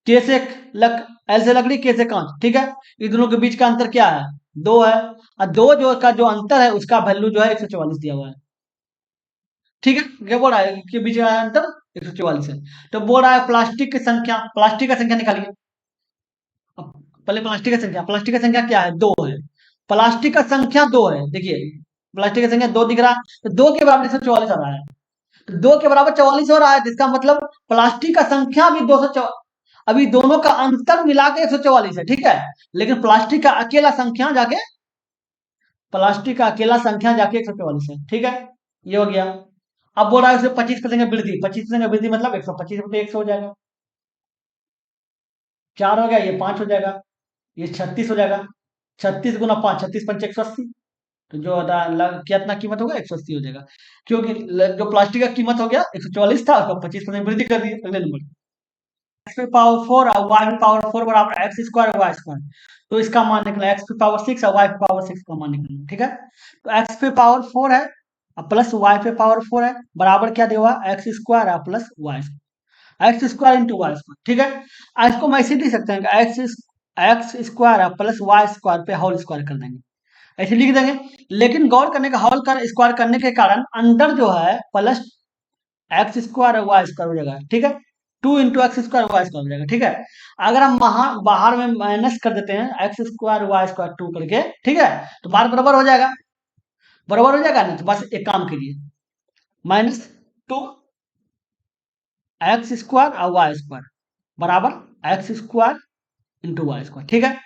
के से लक एल से लकड़ी, के से कांच, ठीक है। इन दोनों के बीच का अंतर क्या है, दो है, और दो जो का जो अंतर है उसका वैल्यू जो है 144 दिया हुआ है, ठीक है। क्या बोल रहा है के बीच का अंतर 144 है। तो बोल रहा है प्लास्टिक की संख्या, प्लास्टिक का संख्या निकालिए। अब पहले प्लास्टिक की संख्या, प्लास्टिक की संख्या क्या है, दो है, प्लास्टिक का संख्या दो है, देखिए प्लास्टिक की संख्या दो दिख रहा है, तो दो के बराबर 144 आ रहा है, तो दो के बराबर 44 हो रहा है, जिसका मतलब प्लास्टिक का संख्या भी 200, अभी दोनों का अंतर मिला के 144 है, ठीक है। लेकिन प्लास्टिक का अकेला संख्या जाके 144 है, ठीक है। ये हो गया। अब बोल रहा है उसे 25% वृद्धि, 25% वृद्धि मतलब 125 रुपये 100 हो जाएगा, चार हो गया, ये पांच हो जाएगा, ये 36 हो जाएगा, 36 गुना पांच, 36 पंच 180, तो जो कितना कीमत होगा, 180 हो जाएगा, क्योंकि जो प्लास्टिक का कीमत हो गया 144 था, उसको 25% वृद्धि कर दी। अगले नंबर, एक्स पे पावर फोर और वाई पे पावर फोर बराबर एक्स स्क्वायर वाई स्क्वायर, तो इसका मान निकला एक्स पे पावर सिक्स और वाई पे पावर सिक्स का मान निकला, ठीक है। तो एक्स पे पावर फोर है और प्लस वाई पे पावर फोर है, बराबर क्या दिया हुआ, एक्स स्क्वायर और plus Y, X square into Y square, ठीक है। आज इसको हम ऐसे लिख सकते हैं कि X square plus Y square पे होल स्क्वायर कर देंगे, ऐसे लिख देंगे। लेकिन गौर करने का, होल कर स्क्वायर करने के कारण अंदर जो है plus X square Y square हो जाएगा, ठीक है। Two into X square Y square हो जाएगा, ठीक है। अगर हम बाहर बाहर में माइनस कर देते हैं X square Y square two करके, ठीक है, तो बार बराबर हो जाएगा, बराबर हो जाएगा ना। तो बस एक काम कीजिए, माइनस टू एक्स स्क्वायर और वाई स्क्वायर बराबर X square into Y square. ठीक है,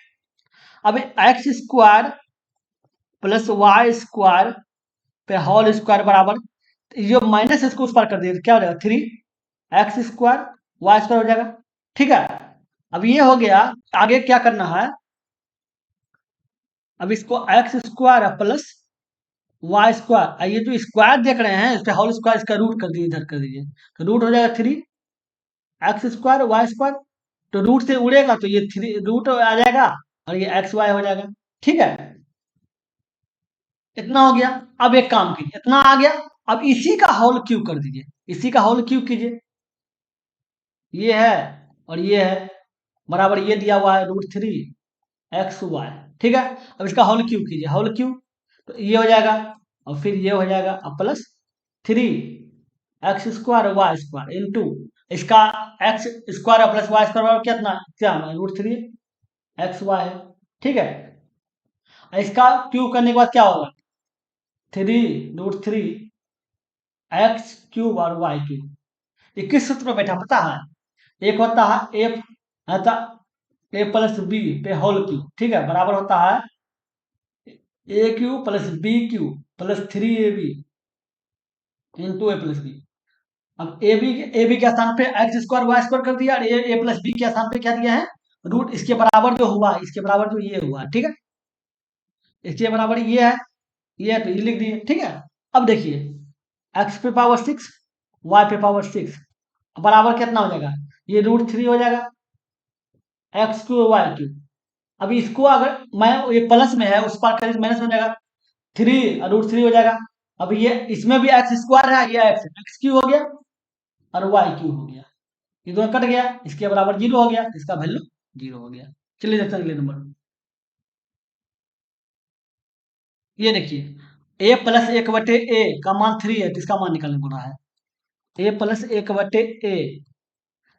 अब X square plus Y square पे होल स्क्वायर बराबर, ये माइनस इसको उस पार कर दिए तो क्या हो जाएगा 3 एक्स स्क्वायर वाई स्क्वायर हो जाएगा। ठीक है, अब ये हो गया। आगे क्या करना है, अब इसको X square plus Y square, ये जो स्क्वायर देख रहे हैं इस पे होल स्क्वायर, इसका रूट कर दीजिए, इधर कर दीजिए तो रूट हो जाएगा 3 एक्स स्क्वायर वाई स्क्वायर। तो रूट से उड़ेगा तो ये 3 रूट आ जाएगा और ये एक्स वाई हो जाएगा। ठीक है, इतना हो गया। अब एक काम कीजिए, इतना आ गया, अब इसी का होल क्यूब कर दीजिए, इसी का होल क्यूब कीजिए। ये है और ये है बराबर, ये दिया हुआ है √3 एक्स वाई। ठीक है, अब इसका होल क्यूब कीजिए, होल क्यूब तो ये हो जाएगा और फिर ये हो जाएगा अब plus 3 x square Y square into इसका x square plus Y square बराबर कितना, क्या √3 एक्स वाई है। ठीक है, इसका क्यूब करने के बाद क्या होगा, 3 √3 एक्स क्यूब और वाई क्यूब। ये किस सूत्र में बैठा पता है, एक होता है एफ होता ए प्लस बी पे होल क्यूब। ठीक है, बराबर होता है a cube plus b cube plus 3ab into a plus b. अब ए बी के स्थान पे एक्स स्क्वायर वाई स्क्वायर कर दिया और ए प्लस बी के स्थान पे क्या दिया है, रूट इसके बराबर जो हुआ, इसके बराबर जो ये हुआ। ठीक है, इसके बराबर ये है, ये है तो ये लिख दिए। ठीक है, अब देखिए एक्स पे पावर 6 वाई पे पावर 6 बराबर कितना हो जाएगा, ये √3 हो जाएगा एक्स क्यूब वाई क्यूब। अभी इसको अगर मैं ये प्लस में है उस पार करें तो माइनस हो जाएगा, 3 √3 हो जाएगा। अब ये इसमें भी एक्स स्क्वायर है, ये एक्स क्यूब हो गया और वाई क्यूब हो गया, ये दोनों कट गया, इसके बराबर 0 हो गया, इसका वैल्यू 0 हो गया। चलिए देखते हैं अगले नंबर। ये देखिए ए प्लस 1/a का मान 3 है तो इसका मान निकालने को रहा है। ए प्लस 1/a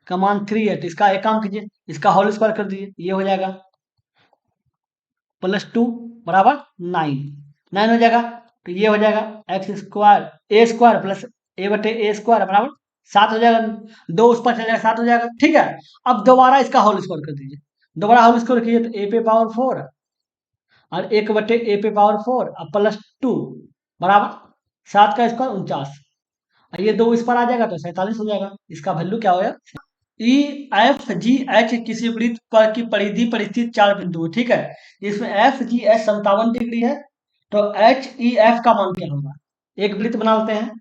का मान 3 है तो इसका एक काम कीजिए, इसका होल स्क्वायर कर दीजिए, ये हो जाएगा +2 बराबर 9 हो जाएगा। तो ये हो जाएगा एक्स स्क्वायर ए स्क्वायर प्लस a/a स्क्वायर बराबर 7 हो जाएगा, 2 उस पर चल जाएगा 7 हो जाएगा। ठीक है, अब दोबारा इसका होल स्क्वायर कर दीजिए, दोबारा होल स्क्वायर कीजिए तो a पे पावर 4 और 1/a पे पावर 4 और +2 बराबर 7 का स्क्वायर 49, और ये 2 इस पर आ जाएगा तो 47 हो जाएगा। इसका वैल्यू क्या होगा, ई एफ जी एच किसी वृत्त पर की परिधि पर स्थित 4 बिंदु। ठीक है, इसमें एफ जी एच 57 डिग्री है तो एच ई एफ का मान क्या होगा, एक वृत्त बना लेते हैं।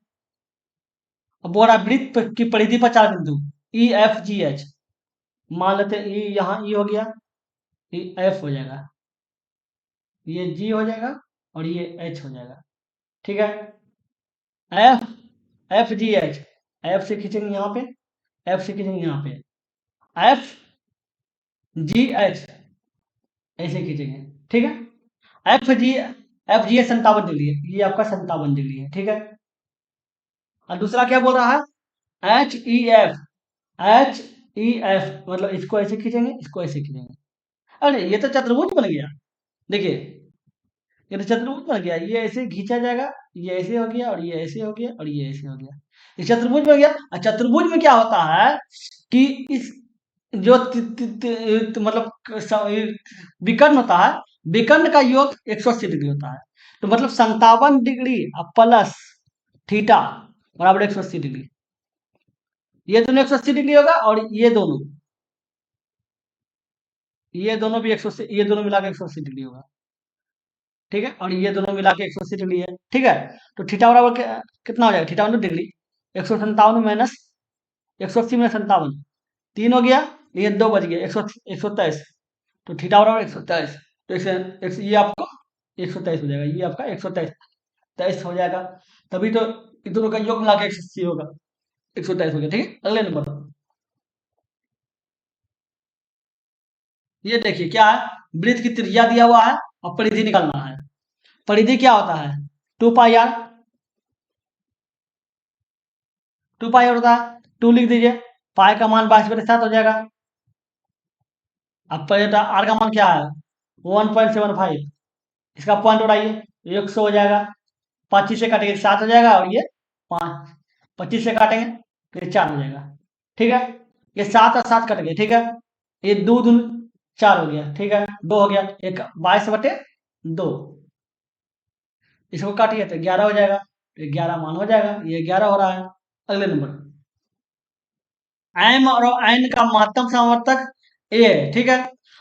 अब बोला वृत्त की परिधि पर 4 बिंदु, ई एफ जी एच मान लेते हैं, ई यहाँ ई हो गया, ई एफ हो जाएगा, ये जी हो जाएगा और ये एच हो जाएगा। ठीक है, F F G H, F से खींचेंगे यहाँ पे, एफ से खींचेंगे यहाँ पे, एफ जी एच ऐसे खींचेंगे। ठीक है, एफ जी है 57 डिग्री है, ये आपका 57 डिग्री है। ठीक है, और दूसरा क्या बोल रहा है, एच ई एफ मतलब इसको ऐसे खींचेंगे, इसको ऐसे खींचेंगे। अरे ये तो चतुर्भुज बन गया, देखिए ये तो चतुर्भुज बन गया, ये ऐसे खींचा जाएगा, ये ऐसे हो गया और ये ऐसे हो गया और ये ऐसे हो गया, ये चतुर्भुज बन गया। और चतुर्भुज में क्या होता है कि इस जो मतलब विकर्ण होता है, विकर्ण का योग 180 डिग्री होता है, तो मतलब 57 डिग्री प्लस थीटा बराबर 180 डिग्री, ये दोनों 180 डिग्री होगा और ये दोनों भी 180, ये दोनों मिला के 180 डिग्री होगा। ठीक है, और ये दोनों मिला के 180 डिग्री है। ठीक है, तो थीटा बराबर कितना हो जाएगा, थीटा डिग्री 157 माइनस 180 में 57 3 हो गया, ये 2 बच गया 123, तो थीटा बराबर 123, तो ये आपका 123 हो जाएगा, ये आपका 123 हो जाएगा। तभी तो इन दोनों का योग मिला के 180 होगा, 123 हो गया। ठीक है, अगले नंबर ये देखिए क्या है, वृत्त की त्रिज्या दिया हुआ है और परिधि निकालना है। परिधि क्या होता है, 2πr, 2πr होता है, 2 लिख दीजिए, पाई का मान 22/7 हो जाएगा। अब पहले आर का मान क्या है 1.75, इसका पॉइंट उड़ाइए, 100 हो जाएगा, 25 से काटेंगे 7 हो जाएगा और ये 5, 25 से काटेंगे तो ये 4 हो जाएगा। ठीक है। ये 7 और 7 कट गए, ठीक है। ये 2 दूनी 4 हो गया, ठीक है। 2 हो गया, एक 22/2। इसको काटिए तो 11 हो जाएगा, तो 11 मान हो जाएगा, ये 11 हो रहा है। अगले नंबर, एम और एन का महत्तम समवर्तक ए है, ठीक है।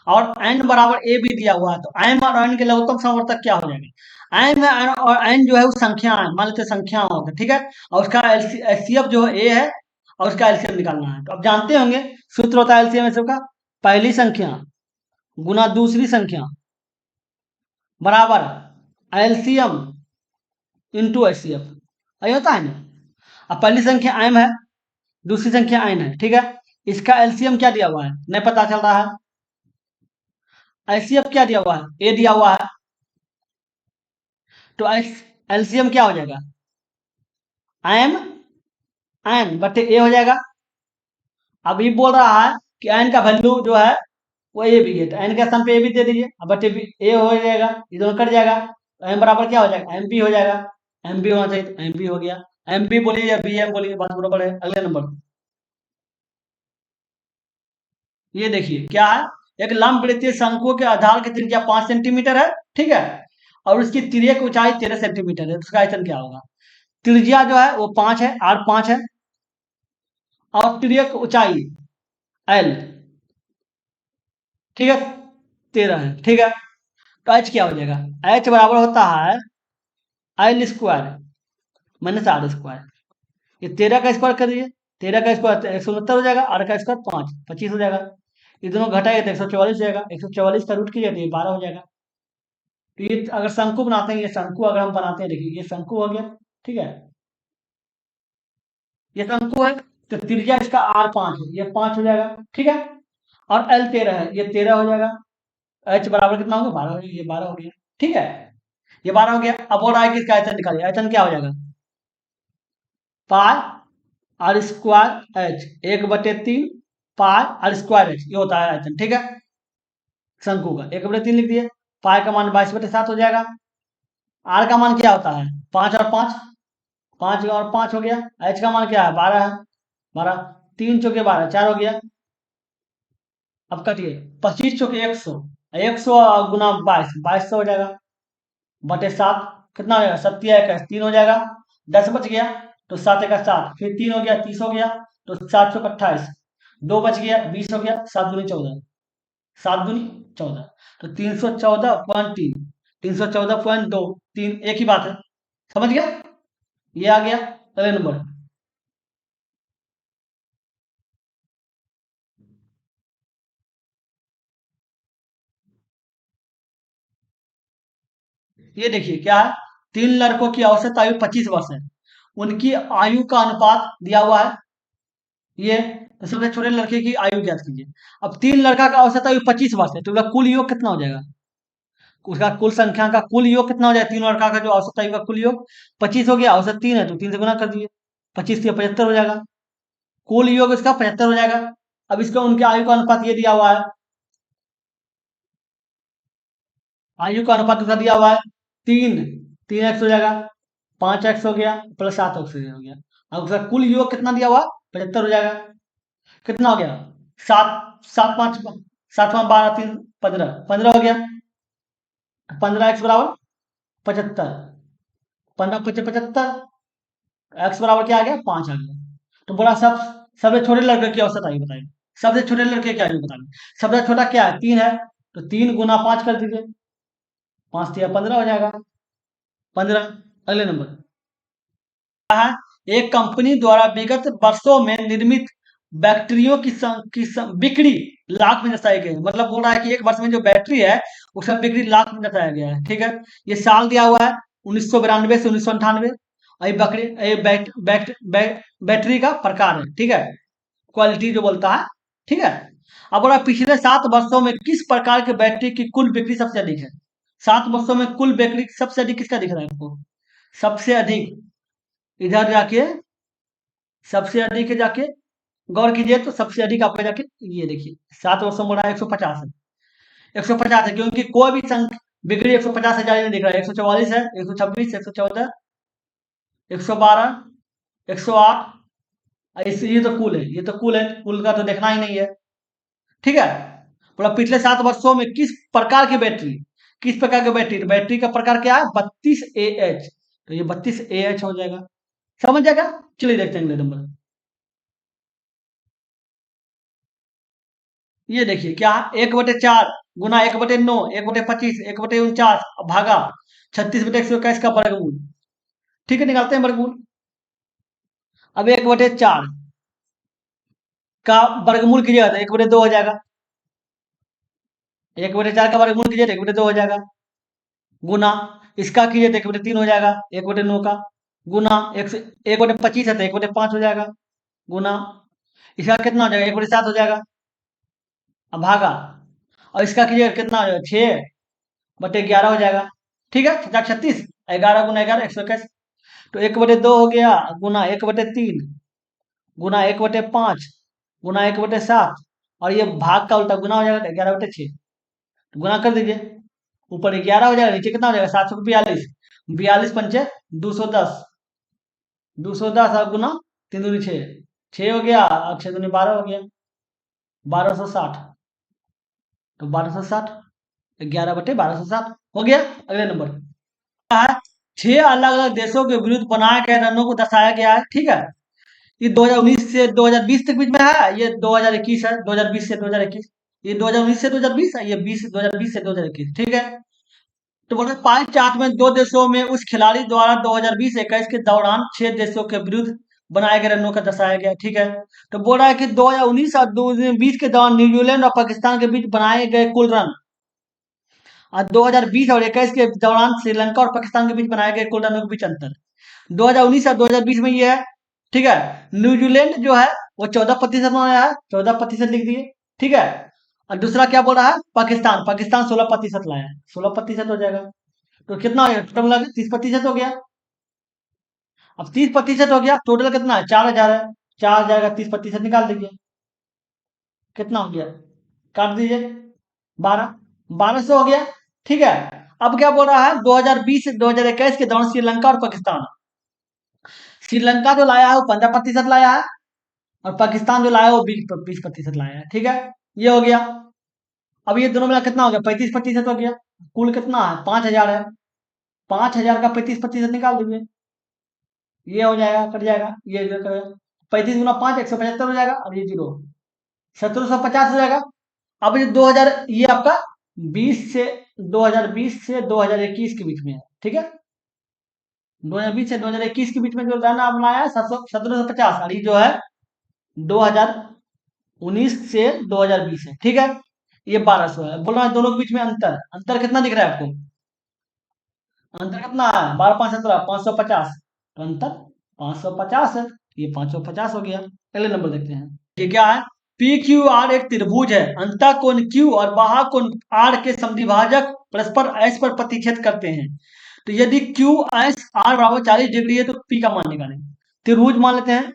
और एन बराबर ए भी दिया हुआ है, तो एम और एन के लघुत्तम समवर्तक क्या हो जाएगा? एम और एन जो है वो संख्या है, मान लेते हैं संख्या होगा, ठीक है। और उसका एचसीएफ जो है ए है, और उसका एलसीएम निकालना है। तो अब जानते होंगे सूत्र होता है एलसीएम एचसीएफ का, पहली संख्या गुना दूसरी संख्या बराबर एलसीएम इंटू एचसीएफ, यही होता है ना। अब पहली संख्या एम है, दूसरी संख्या एन है, ठीक है। इसका एलसीएम क्या दिया हुआ है नहीं पता चल रहा है। एलसीएम क्या दिया हुआ है? ए दिया हुआ है। तो एलसीएम क्या हो जाएगा? एम एन बटे ए हो जाएगा। अब ये बोल रहा है कि एन का वैल्यू जो है वो ए भी है, तो एन के स्थान पे ए भी दे दीजिए, अब बटे बी ए हो जाएगा, ये दोनों कट जाएगा, तो एम बराबर क्या हो जाएगा? एम बी हो जाएगा। एम बी होना चाहिए, तो एम बी हो गया। एम बी बोलिए या बी एम बोलिए, बात बराबर है। अगले नंबर, ये देखिए क्या है, एक लंबवृत्तीय शंकु के आधार की त्रिज्या 5 सेंटीमीटर है, ठीक है। और उसकी तिर्यक ऊंचाई 13 सेंटीमीटर है, तो उसका आयतन क्या होगा? त्रिज्या जो है वो 5 है, आर 5 है, और तिर्यक ऊंचाई एल, ठीक है, 13 है, ठीक है। तो एच क्या हो जाएगा? एच बराबर होता है L square minus R square. ये 13 का स्क्वायर कर दीजिए, 13 का स्क्वायर 169 हो जाएगा, आर का स्क्वायर 5 25 हो जाएगा। ये दोनों घटाइए तो 144 हो जाएगा, 144 का रूट कीजिए तो ये 12 हो जाएगा। तो ये अगर शंकु बनाते हैं, ये शंकु अगर हम बनाते हैं, देखिए ये शंकु हो गया, ठीक है। ये शंकु है, तो त्रिज्या इसका आर 5 है, ये 5 हो जाएगा, ठीक है। और एल 13 है, ये 13 हो जाएगा। एच बराबर कितना होगा? 12 हो जाएगा, ये 12 हो गया, ठीक है। ये 12 हो गया। अब और आए किसका आयतन निकालिए, आयतन क्या हो जाएगा? Pi r square h 1/3 pi r square h, ये होता है आयतन, ठीक है, शंकु का। 1/3 लिख दिए, पाई का मान 22/7 हो जाएगा। आर का मान क्या होता है? 5 और 5, 5 और 5 हो गया। एच का मान क्या है? 12 है, 12, 3 चौके 12, 4 हो गया। अब कटिए, 25 चौके 100, 100 गुना 22, 2200 हो जाएगा, बटे 7 कितना हो जाएगा? 7 हो जाएगा, 10 बच गया, तो 7 का 7, फिर 3 हो गया, 30 हो गया, तो 7 चौक 28, 2 बच गया, 20 हो गया, 7 दूनी 14, 7 दूनी 14, तो 314.3, 314.2, 3 एक ही बात है, समझ गया? ये आ गया। अगले नंबर, ये देखिए क्या है, 3 लड़कों की औसत आयु 25 वर्ष है, उनकी आयु का अनुपात दिया हुआ है ये। तो सबसे छोटे लड़के की आयु ज्ञात कीजिए। अब 3 लड़का का औसत आयु 25 वर्ष है, तो उसका कुल योग कितना हो जाएगा? उसका कुल संख्या का कुल योग कितना हो जाएगा? 3 लड़का का जो औसत आयु का कुल योग 25 हो गया, औसत 3 है तो 3 से गुना कर दीजिए, 25 से 75 हो जाएगा, कुल योग इसका 75 हो जाएगा। अब इसका उनके आयु का अनुपात ये दिया हुआ है, आयु का अनुपात उसका दिया हुआ है 3, 3x हो जाएगा, 5x हो गया, प्लस 7x हो गया। अब उसका कुल योग कितना दिया हुआ? 75 हो जाएगा। कितना हो गया? 7, 7 5, 7 5 12 3 15, 15 हो गया। 15x बराबर 75, 15 पचे 75, एक्स बराबर क्या आ गया? 5 आ गया। तो बोला सबसे छोटे लड़के की औसत आयु बताइए, सबसे छोटे लड़के की आयु बताइए। सबसे छोटा क्या है? 3 है, तो 3 गुना 5 कर दीजिए, 5 या 15 हो जाएगा, 15। अगले नंबर है, एक कंपनी द्वारा विगत वर्षों में निर्मित बैटरियों की बिक्री लाख में दर्शाई गई है। मतलब बोल रहा है कि एक वर्ष में जो बैटरी है उसका बिक्री लाख में दर्शाया गया है, ठीक है। ये साल दिया हुआ है 1992 से 1998। ये बकरी ये बैटरी का प्रकार है, ठीक है, क्वालिटी जो बोलता है, ठीक है। अब बोला पिछले 7 वर्षों में किस प्रकार के बैटरी की कुल बिक्री सबसे अधिक है? 7 वर्षों में कुल बिक्री सबसे अधिक किसका दिख रहा है आपको? सबसे अधिक, इधर जाके सबसे अधिक है, जाके गौर कीजिए तो सबसे अधिक आपका जाके ये देखिए 7 वर्षों में रहा 150 है, 150 है, क्योंकि कोई भी बिक्री 150 से ज्यादा नहीं दिख रहा है। 144 है, 126, 114, 112, 108, इस ये तो कुल है, ये तो कुल है, कुल का तो देखना ही नहीं है। ठीक है, बोला पिछले 7 वर्षों में किस प्रकार की बैटरी, तो बैटरी का प्रकार क्या है, 32AH, तो ये 32AH हो जाएगा। समझ जाएगा। चलिए देखते हैं अगले नंबर। ये देखिए क्या, 1/4 गुना 1/9, 1/25, 1/49 भागा 36/121 का वर्गमूल। ठीक है, निकालते हैं वर्गमूल। अब 1/4 का वर्गमूल कीजिएगा तो 1/2 हो जाएगा। 1/4 का वर्गमूल कीजिए तो 1/2 हो जाएगा। गुना इसका कीजिए तो 1/3 हो जाएगा, 1/9 का। गुना 1/25 है तो 1/5 हो जाएगा। गुना इसका कितना हो जाएगा, 1/7 हो जाएगा। अब भागा, और इसका कीजिएगा कितना हो जाएगा, 6/11 हो जाएगा। ठीक है, 36, 11 गुना 11 121। तो 1/2 हो गया, गुना 1/3, गुना 1/5, गुना 1/7, और ये भाग का उल्टा गुना हो जाएगा तो 11/6। गुना कर दीजिए, ऊपर 11 हो जाएगा, नीचे कितना हो जाएगा, 742, 42 पंचे 210, 210 और गुना 3 दूनी 6, 6 हो गया और 6 दूनी 12 हो गया, 1260। तो 1260, 11/1260 हो गया। अगले नंबर है, 6 अलग अलग देशों के विरुद्ध बनाए गए रनों को दर्शाया गया है। ठीक है, ये 2019 से 2020 तक बीच में है, ये 2021 है, 2020 से 2021, ये 2019 से 2020 है, ये 2020 से 2021। ठीक है, तो बोल रहे पाई चार्ट में दो देशों में उस खिलाड़ी द्वारा 2020-21 के दौरान 6 देशों के विरुद्ध बनाए गए रनों का दर्शाया गया। ठीक है, तो बोल रहा है कि 2019 और 2020 के दौरान न्यूजीलैंड और पाकिस्तान के बीच बनाए गए कुल रन, और 2020 और 21 के दौरान श्रीलंका और पाकिस्तान के बीच बनाए गए कुल रनों के बीच अंतर 2019 और 2020 में ये है। ठीक है, न्यूजीलैंड जो है वो 14% बनाया है, 14% लिख दिए। ठीक है, और दूसरा क्या बोल रहा है, पाकिस्तान पाकिस्तान 16% लाया है, 16% हो जाएगा। तो कितना हो गया टोटल मिला के, 30% हो गया। अब 30% हो गया, टोटल कितना है, 4,000 है। 4,000 का 30% निकाल दीजिए, कितना हो गया, काट दीजिए, 1200 हो गया। ठीक है, अब क्या बोल रहा है, 2020 से 2021 के दौरान श्रीलंका और पाकिस्तान, श्रीलंका जो लाया है वो 15% लाया है, और पाकिस्तान जो लाया है वो 20% लाया है। ठीक है, ये हो गया। अब ये दोनों मिला कितना हो गया, 35% हो गया। कुल कितना है, 5,000 है। 5,000 का 35% निकाल दीजिए, ये हो जाएगा, कट जाएगा, ये इधर करेगा, 35 गुना 5 175 हो जाएगा, और ये जीरो 1,750 हो जाएगा। अब ये 2000, ये आपका 2020 से 2021 के बीच में है। ठीक है, 2020 से 2021 के बीच में जो रन आप बनाया है 1750, और ये जो है 2019 से 2020 है। ठीक है, ये 1200 है। बोल रहा है दोनों के बीच में अंतर, अंतर कितना दिख रहा है आपको, अंतर कितना है, 12 5 17 550, तो अंतर 550 है, ये 550 हो गया। अगले नंबर देखते हैं, ये क्या है, पी क्यू आर एक त्रिभुज है, अंतः कोण क्यू और बाह्य कोण आर के समद्विभाजक परस्पर एस पर प्रतिच्छेद करते हैं। तो यदि क्यू एस आर बराबर 40 डिग्री है तो पी का मान निकालें। त्रिभुज मान लेते हैं,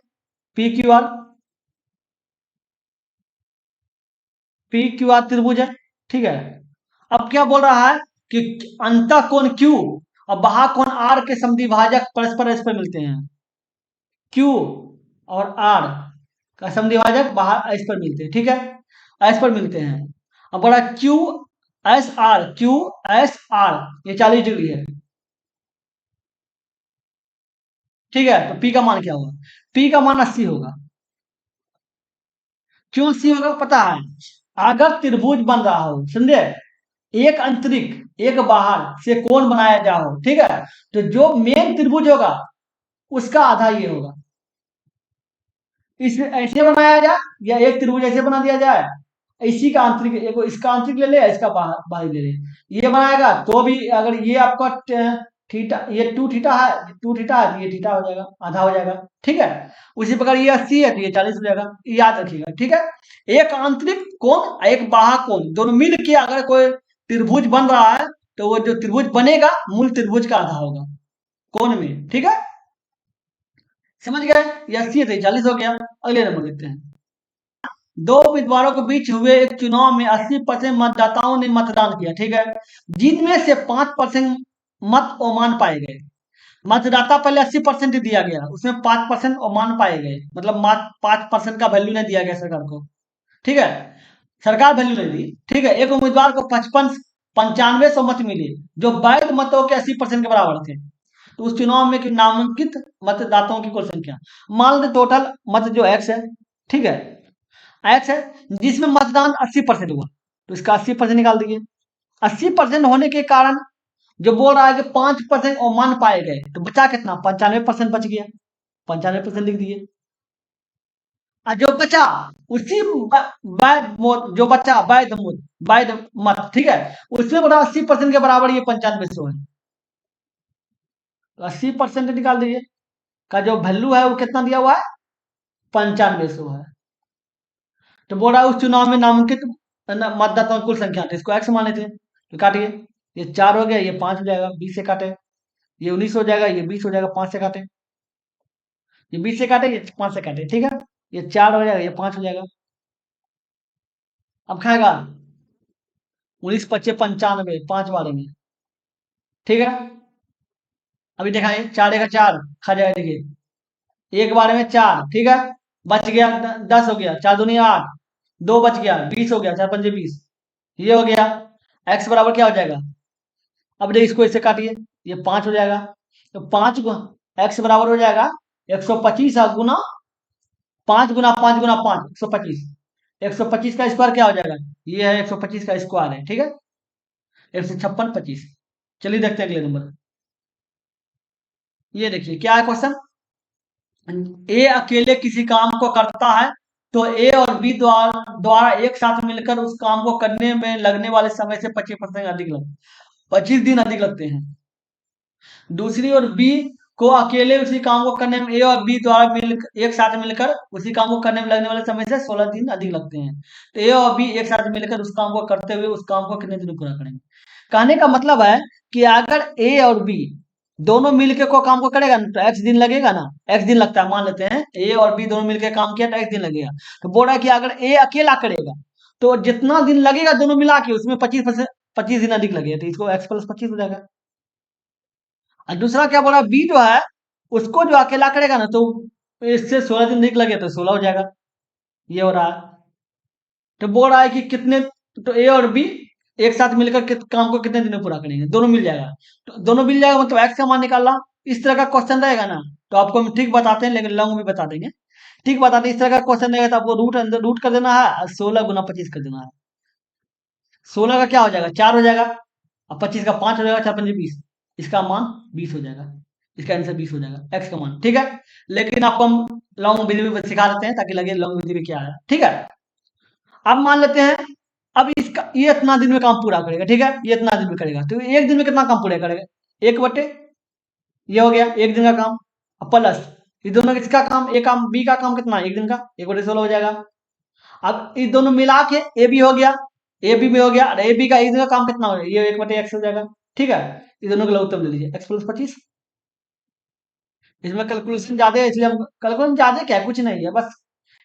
P Q R, P Q R त्रिभुज है। ठीक है, अब क्या बोल रहा है कि अंतः कोण Q और बाह्य कोण R के समद्विभाजक परस्पर इस पर मिलते हैं। Q और R का समद्विभाजक बाहर इस पर मिलते हैं। ठीक है, इस पर मिलते हैं। अब बोला Q एस आर ये 40 डिग्री है। ठीक है, तो P का मान क्या होगा, P का मान 80 होगा। क्यों 80 होगा पता है, अगर त्रिभुज बन रहा हो, समझे, एक अंतरिक एक बाहर से कोण बनाया जा हो, ठीक है, तो जो मेन त्रिभुज होगा उसका आधा ये होगा। इस ऐसे बनाया जाए या एक त्रिभुज ऐसे बना दिया जाए, इसी का आंतरिक, एक इसका आंतरिक ले ले, इसका बाहरी ले ले, ये बनाएगा तो भी अगर ये आपका थीटा, ये 2 थीटा है, 2 थीटा है, तो ये थीटा हो जाएगा, आधा हो जाएगा। ठीक है, उसी प्रकार ये 80 है तो ये 40 हो जाएगा, याद रखिएगा। ठीक है, एक आंतरिक कोण एक बाह्य कोण दोनों मिल के अगर कोई त्रिभुज बन रहा है तो वो जो त्रिभुज बनेगा मूल त्रिभुज का आधा होगा कोण में। ठीक है, समझ गए, ये 80 है तो 40 हो गया। अगले नंबर देखते हैं, दो उम्मीदवारों के बीच हुए एक चुनाव में 80% मतदाताओं ने मतदान किया। ठीक है, जिनमें से 5% मत अमान पाए गए। मतदाता पहले 80% ही दिया गया, उसमें 5% अमान पाए गए, मतलब मात्र 5% का वैल्यू नहीं दिया गया सरकार को। ठीक है, सरकार वैल्यू नहीं दी। ठीक है, एक उम्मीदवार को 9500 मत मिले, जो वैध मतों के 80% के बराबर थे। तो उस चुनाव में नामांकित मतदाताओं की कुल संख्या, मान लो टोटल मत जो एक्स है, ठीक है, एक्स है, जिसमें मतदान 80% हुआ, तो इसका 80% निकाल दीजिए। 80% होने के कारण जो बोल रहा है कि 5% अमान पाए गए, तो बचा कितना, 95% बच गया, 95% लिख दिए। और जो बचा उसी जो बचा वैध मत, ठीक है, उसमें बोला 80% के बराबर ये 9500 है, तो 80% निकाल दीजिए, का जो वैल्यू है वो कितना दिया हुआ है, 9500 है। तो बोल रहा है उस चुनाव में नामांकित मतदाताओं की कुल संख्या थी, इसको एक्स माने थे, तो काटिए, ये 4 हो गया, ये 5 हो जाएगा, 20 से काटे, ये 19 हो जाएगा, ये 20 हो जाएगा, 5 से काटे, ये 20 से काटे, ये 5 से काटे, ठीक है, ये 4 हो जाएगा, ये 5 हो जाएगा। अब खाएगा 19 25 95, 5 बारे में, ठीक है। अभी देखा, ये 4 का 4 खा जाएगा, देखिए एक बारे में 4, ठीक है, बच गया 10 हो गया, 4 दूनी 8, 2 बच गया, 20 हो गया, 4 पंजे 20, ये हो गया। एक्स बराबर क्या हो जाएगा, अब देखिए इसको इससे काटिए, ये 5 हो जाएगा, तो 5 एक्स बराबर हो जाएगा 125 गुना 5 गुना 5 गुना 5, 125। 125 का स्क्वायर क्या हो जाएगा, ये है 125 का स्क्वायर है, ठीक है, 156 25। चलिए देखते हैं अगले नंबर। ये देखिए क्या है क्वेश्चन, ए अकेले किसी काम को करता है, तो ए और बी द्वारा द्वारा एक साथ मिलकर उस काम को करने में लगने वाले समय से 25% अधिक लग 25 दिन अधिक लगते हैं। दूसरी ओर बी को अकेले उसी काम को करने में ए और बी द्वारा एक साथ मिलकर उसी काम को करने में लगने वाले समय से 16 दिन अधिक लगते हैं। तो ए और बी एक साथ मिलकर उस काम को करते हुए उस काम को कितने दिन में पूरा करेंगे। कहने का मतलब है कि अगर ए और बी दोनों मिलकर को काम को करेगा ना, तो एक्स दिन लगेगा ना, एक्स दिन लगता है, मान लेते हैं ए और बी दोनों मिलकर काम किया तो एक्स दिन लगेगा। तो बोल रहा है कि अगर ए अकेला करेगा तो जितना दिन लगेगा दोनों मिला के उसमें 25 दिन अधिक लगेगा, तो इसको एक्स प्लस 25 हो जाएगा। और दूसरा क्या बोला, बी जो है उसको जो अकेला करेगा ना, तो इससे 16 दिन अधिक लगे तो 16 हो जाएगा, ये हो रहा है। तो बोल रहा है कि कितने, तो ए और बी एक साथ मिलकर काम को कितने दिन में पूरा करेंगे, दोनों मिल जाएगा, तो दोनों मिल जाएगा मतलब एक्स का मान निकालना। इस तरह का क्वेश्चन रहेगा ना, तो आपको हम ठीक बताते हैं, लेकिन लॉन्ग में बता देंगे, ठीक बताते हैं। इस तरह का क्वेश्चन रहेगा तो आपको रूट अंदर रूट कर देना है और 16 गुना 25 कर देना है। 16 का क्या हो जाएगा, 4 हो जाएगा, और 25 का 5 हो जाएगा, 4 5 20, इसका मान 20 हो जाएगा, इसका आंसर 20 हो जाएगा, एक्स का मान, ठीक है। लेकिन आपको हम लॉन्ग विधि में सिखा देते हैं ताकि लगे लॉन्ग विधि में क्या है, ठीक है। अब मान लेते हैं, अब इसका ये इतना दिन में काम पूरा करेगा, ठीक है, ये इतना दिन में करेगा, तो एक दिन में कितना काम पूरा करेगा, 1/, ये हो गया एक दिन का काम, अब प्लस ये दोनों किसका काम, ए काम बी का काम कितना, एक दिन का, 1/16 हो जाएगा। अब ये दोनों मिला के ए बी हो गया, ए बी में हो गया, और ए बी का एक दिन का काम कितना हो गया, ये 1/x हो जाएगा, ठीक है। ये दोनों का लघुत्तम उत्तर ले लीजिए, एक्स प्लस 25। इसमें कैलकुलेशन ज्यादा है, इसलिए हम कैलकुलेशन ज्यादा क्या है, कुछ नहीं है बस,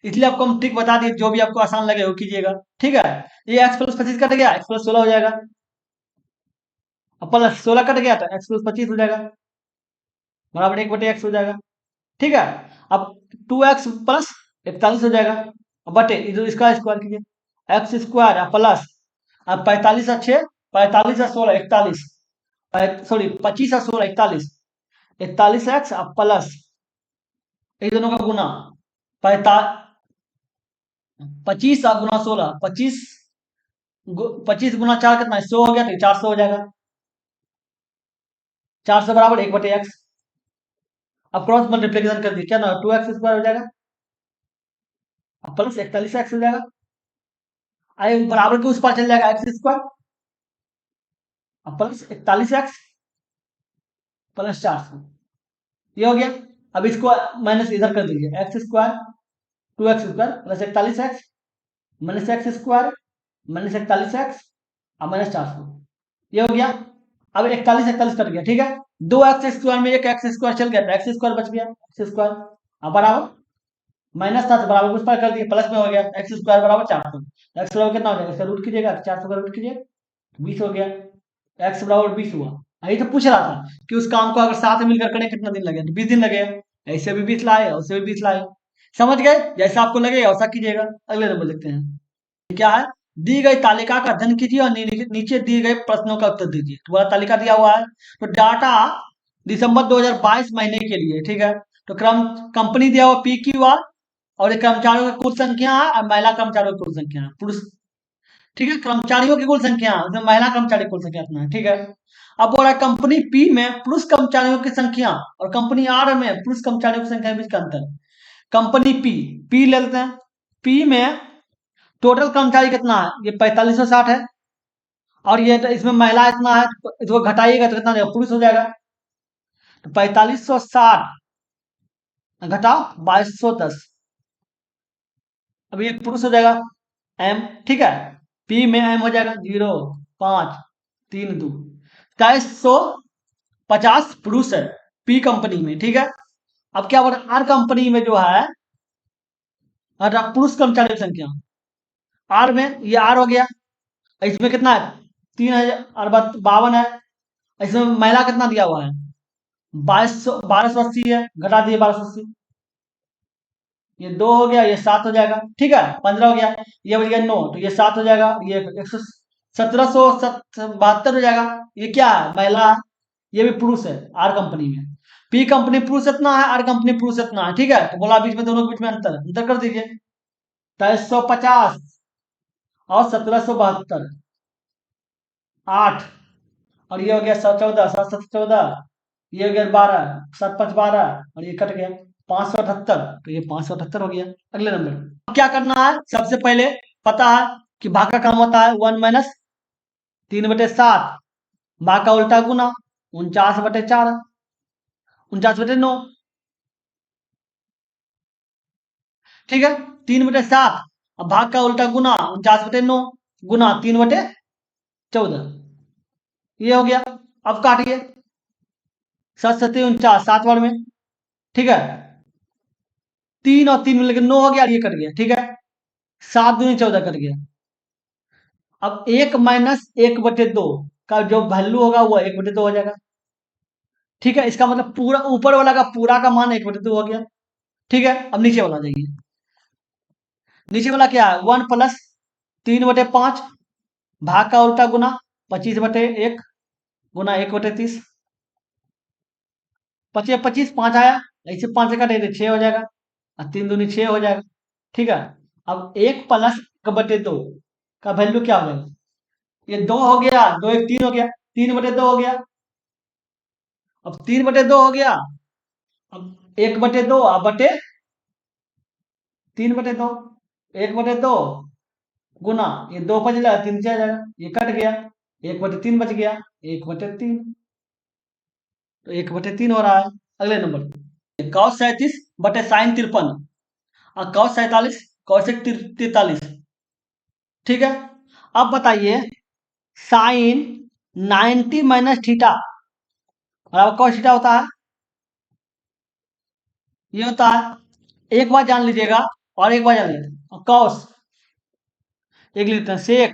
इसलिए आपको हम ट्रिक बता दिए, जो भी आपको आसान लगे वो कीजिएगा, ठीक है। ये एक्स प्लस 25 कट गया, एक्स प्लस 16 हो जाएगा, अब प्लस 16 कट गया तो एक्स प्लस 25 हो जाएगा, बराबर 1/x हो जाएगा, ठीक है। अब 2x प्लस 41 हो जाएगा, अब बटे इधर इसका स्क्वायर कीजिए, एक्स स्क्वायर प्लस, अब 45 अच्छे, 45 और 16 41, सॉरी 25 और 16 41, 41x अब प्लस ये दोनों का गुना, 25 और गुना 16, 25 गुना 4 कितना है, 100 हो गया, तो 400 हो जाएगा, 400 बराबर 1/x। अब क्रॉस मल्टीप्लीकेशन कर दिए, क्या ना 2x स्क्वायर हो जाएगा, अब प्लस 41x हो जाएगा, आई बराबर के उस पर चल जाएगा एक्स स्क्वायर, अब प्लस 41x प्लस 400, ये हो गया। अब इसको माइनस इधर कर दीजिए, x square 2x square plus 41x minus x square minus 41x और माइनस 400, ये हो गया। अब 41 कट गया, ठीक है, 2x स्क्वायर में एक एक्स स्क्वायर चल गया, तो एक्स स्क्वायर बच गया, एक्स स्क्वायर अब बराबर माइनस था तो बराबर उस पर कर दिया, प्लस में हो गया, एक्स स्क्वायर बराबर 400, एक्स बराबर कितना हो जाएगा, इसका रूट कीजिएगा, 400 का रूट कीजिए, 20 हो गया, एक्स बराबर 20 हुआ, यही तो पूछ रहा था कि उस काम को अगर साथ में मिलकर करें कितना दिन लगेगा, तो 20 दिन लगेगा। ऐसे भी 20 लाए, उससे भी 20 लाए। समझ गए? जैसा आपको लगेगा वैसा कीजिएगा। अगले नंबर लिखते हैं। क्या है? दी गई तालिका का अध्ययन कीजिए और नीचे दिए गए प्रश्नों का उत्तर दीजिए। तो पूरा तालिका दिया हुआ है। तो डाटा दिसंबर 2022 महीने के लिए, ठीक है। तो कंपनी दिया हुआ PQR, और ये कर्मचारियों की कुल संख्या है और महिला कर्मचारियों की कुल संख्या है, पुरुष। ठीक है, कर्मचारियों की कुल संख्या, उसमें महिला कर्मचारी की कुल संख्या इतना है, ठीक है। अब बोल रहा है कंपनी पी में पुरुष कर्मचारियों की संख्या और कंपनी आर में पुरुष कर्मचारियों की संख्या के बीच का अंतर। कंपनी पी ले लेते हैं। पी में टोटल कर्मचारी कितना है? ये 4560 है। और ये तो इसमें महिला इतना है, तो इसको घटाइएगा तो कितना हो जाएगा? पुरुष हो जाएगा। तो 4560 घटाओ 2210, अब ये पुरुष हो जाएगा। एम, ठीक है। पी में एम हो जाएगा 0.532। 2350 पुरुष है पी कंपनी में, ठीक है। अब क्या बोल रहा है? आर कंपनी में जो है पुरुष कर्मचारी की संख्या, आर में ये आर हो गया। इसमें कितना है? 3052 है। इसमें महिला कितना दिया हुआ है? 1280 है, घटा दिए 1280। ये 2 हो गया, ये 7 हो जाएगा, ठीक है। 15 हो गया, ये बच गया 9, तो ये 7 हो जाएगा, ये 1772 हो जाएगा। ये क्या है? महिला है। ये भी पुरुष है आर कंपनी में। पी कंपनी पुरुष इतना है, आर कंपनी पुरुष इतना है, ठीक है। तो बोला बीच में, दोनों के बीच में अंतर कर दीजिए। 2350 और 1772, 8, और ये हो गया 14, 7 7 14, ये हो गया 12, 7 5 12, और ये कट गया 578, तो ये 578 हो गया। अगले नंबर। अब क्या करना है? सबसे पहले पता है कि भाग का काम होता है 1 - 3/7, भाग का उल्टा गुना 49/4, 49/9, ठीक है। 3/7, अब भाग का उल्टा गुना 49/9 गुना 3/14, ये हो गया। अब काटिए, 7 7 49, 7 बार में, ठीक है। 3 और 3 मिलकर 9 हो गया, ये कट गया, ठीक है। 7 दूनी 14 कट गया। अब 1 - 1/2 का जो वैल्यू होगा वो 1/2 हो जाएगा, ठीक है। इसका मतलब पूरा ऊपर वाला का पूरा का मान 1/2 हो गया, ठीक है। अब नीचे वाला जाइए। नीचे वाला क्या है? 1 + 3/5, भाग का उल्टा गुना 25/1 गुना 1/30, 25 25 5 आया, ऐसे 5 से काटे 6 हो जाएगा, और 3 दूनी 6 हो जाएगा, ठीक है। अब 1 + 1/2 का वैल्यू क्या हो जाएगा? ये 2 हो गया, 2 1 3 हो गया, 3/2 हो गया। अब 3/2 हो गया, अब 1/2 अब बटे 3/2, 1/2 गुना ये 2 बच जाएगा, 3 से आ जाएगा, ये कट गया, 1/3 बच गया, 1/3, तो 1/3 हो रहा है। अगले नंबर, cos 37/sin 53 और cos 47 cosec 43, ठीक है। अब बताइए, साइन 90 - थीटा बराबर cos थीटा होता है, ये होता है। एक बार जान लीजिएगा और एक बार जान लीजिए। कॉस एक लिखते हैं, सेक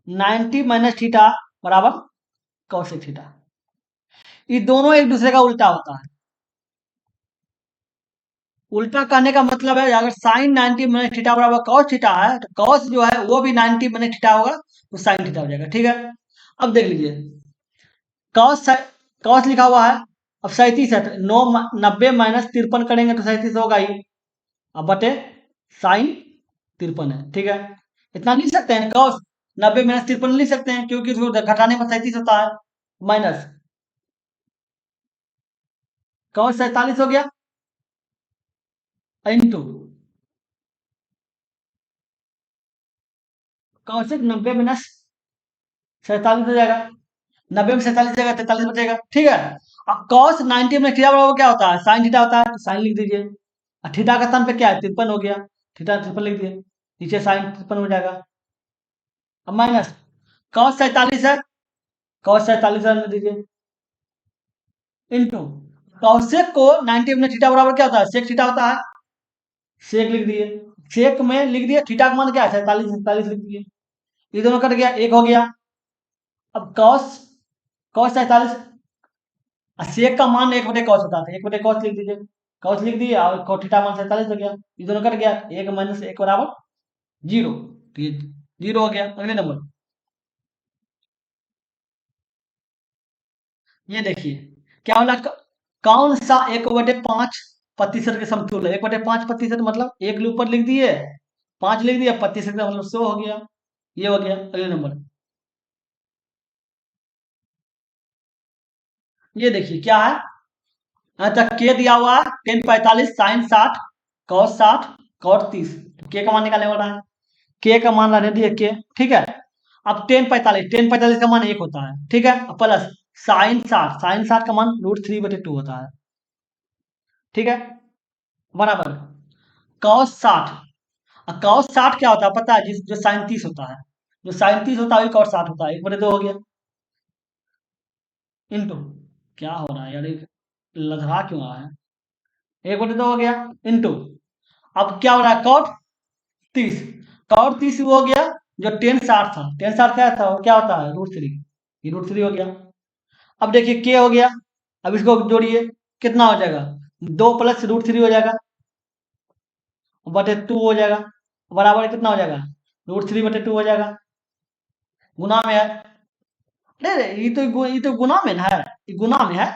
90 - थीटा बराबर कॉसेक थीटा। ये दोनों एक दूसरे का उल्टा होता है। उल्टा कहने का मतलब है, अगर साइन 90 - थीटा बराबर कॉस थीटा है, तो कॉस जो है वो भी 90 - थीटा होगा, तो साइन थीटा हो जाएगा, ठीक है। अब देख लीजिए, कॉस कॉस लिखा हुआ है, अब 37 है, तो 90 - 53 करेंगे तो 37 होगा ही, अब बटे साइन 53 है, ठीक है। इतना लिख सकते हैं, कॉस 90 - 53 लिख सकते हैं, क्योंकि उसको घटाने पर 37 होता है, माइनस कॉस 47 हो गया, इंटू कॉसेक 90 - 47 हो जाएगा। 90 में 47 जाएगा, 43 बचेगा, ठीक है। अब कॉस 90 - थीटा बराबर क्या होता है? साइन थीटा होता है, तो साइन लिख दीजिए। और थीटा का स्थान पे क्या है? 53 हो गया, थीटा 53 लिख दिए, नीचे साइन 53 हो जाएगा। अब माइनस कॉस 47 है, कॉस 47 रहने दीजिए, इंटू कॉसेक को 90 - थीटा बराबर क्या होता है? सेक थीटा होता है, सेक लिख दिए। सेक में लिख दिए, थीटा का मान क्या है? 47 47 लिख दिए, ये दोनों कट गया, एक हो गया। अब कॉस कॉस 47 सेक का मान 1/cos होता था, 1/cos लिख दीजिए, cos लिख दिए और cos थीटा मान 47 हो गया, ये दोनों कट गया, 1 माइनस 1 बराबर 0, तो ये 0 हो गया। अगले नंबर, ये देखिए क्या होला, कौन सा 1/5 के समतुल्य है? 1/5 मतलब एक के ऊपर लिख दिए, 5 लिख दिया, प्रतिशत का मतलब 100 हो गया, ये हो गया। अगले नंबर, ये देखिए क्या है, अच्छा के दिया हुआ है 10/45 साइन 60 कॉस 60 कॉट 30, तो के का मान निकालने वाला है, के का मान रहने दिए के, ठीक है। अब 10/45 का मान 1 होता है, ठीक है, प्लस साइन 60 का मान √3/2 होता है, ठीक है, बराबर cos 60 क्या होता है पता है, जो साइन 30 होता है, जो साइन 30 होता है वही cos 60 होता है, 1/2 हो गया, इंटू, क्या हो रहा है यार, एक लधरा क्यों रहा है, 1/2 हो गया, इंटू, अब क्या हो रहा है, cot 30 वो हो गया, जो tan 60 क्या था, वो क्या होता है, √3, ये √3 हो गया। अब देखिए के हो गया, अब इसको जोड़िए, कितना हो जाएगा, 2 प्लस √3 हो जाएगा, बटे 2 हो जाएगा, बराबर कितना हो जाएगा, √3/2 हो जाएगा, गुना में है, नहीं नहीं, ये तो गुना में ना है, ये गुना में है,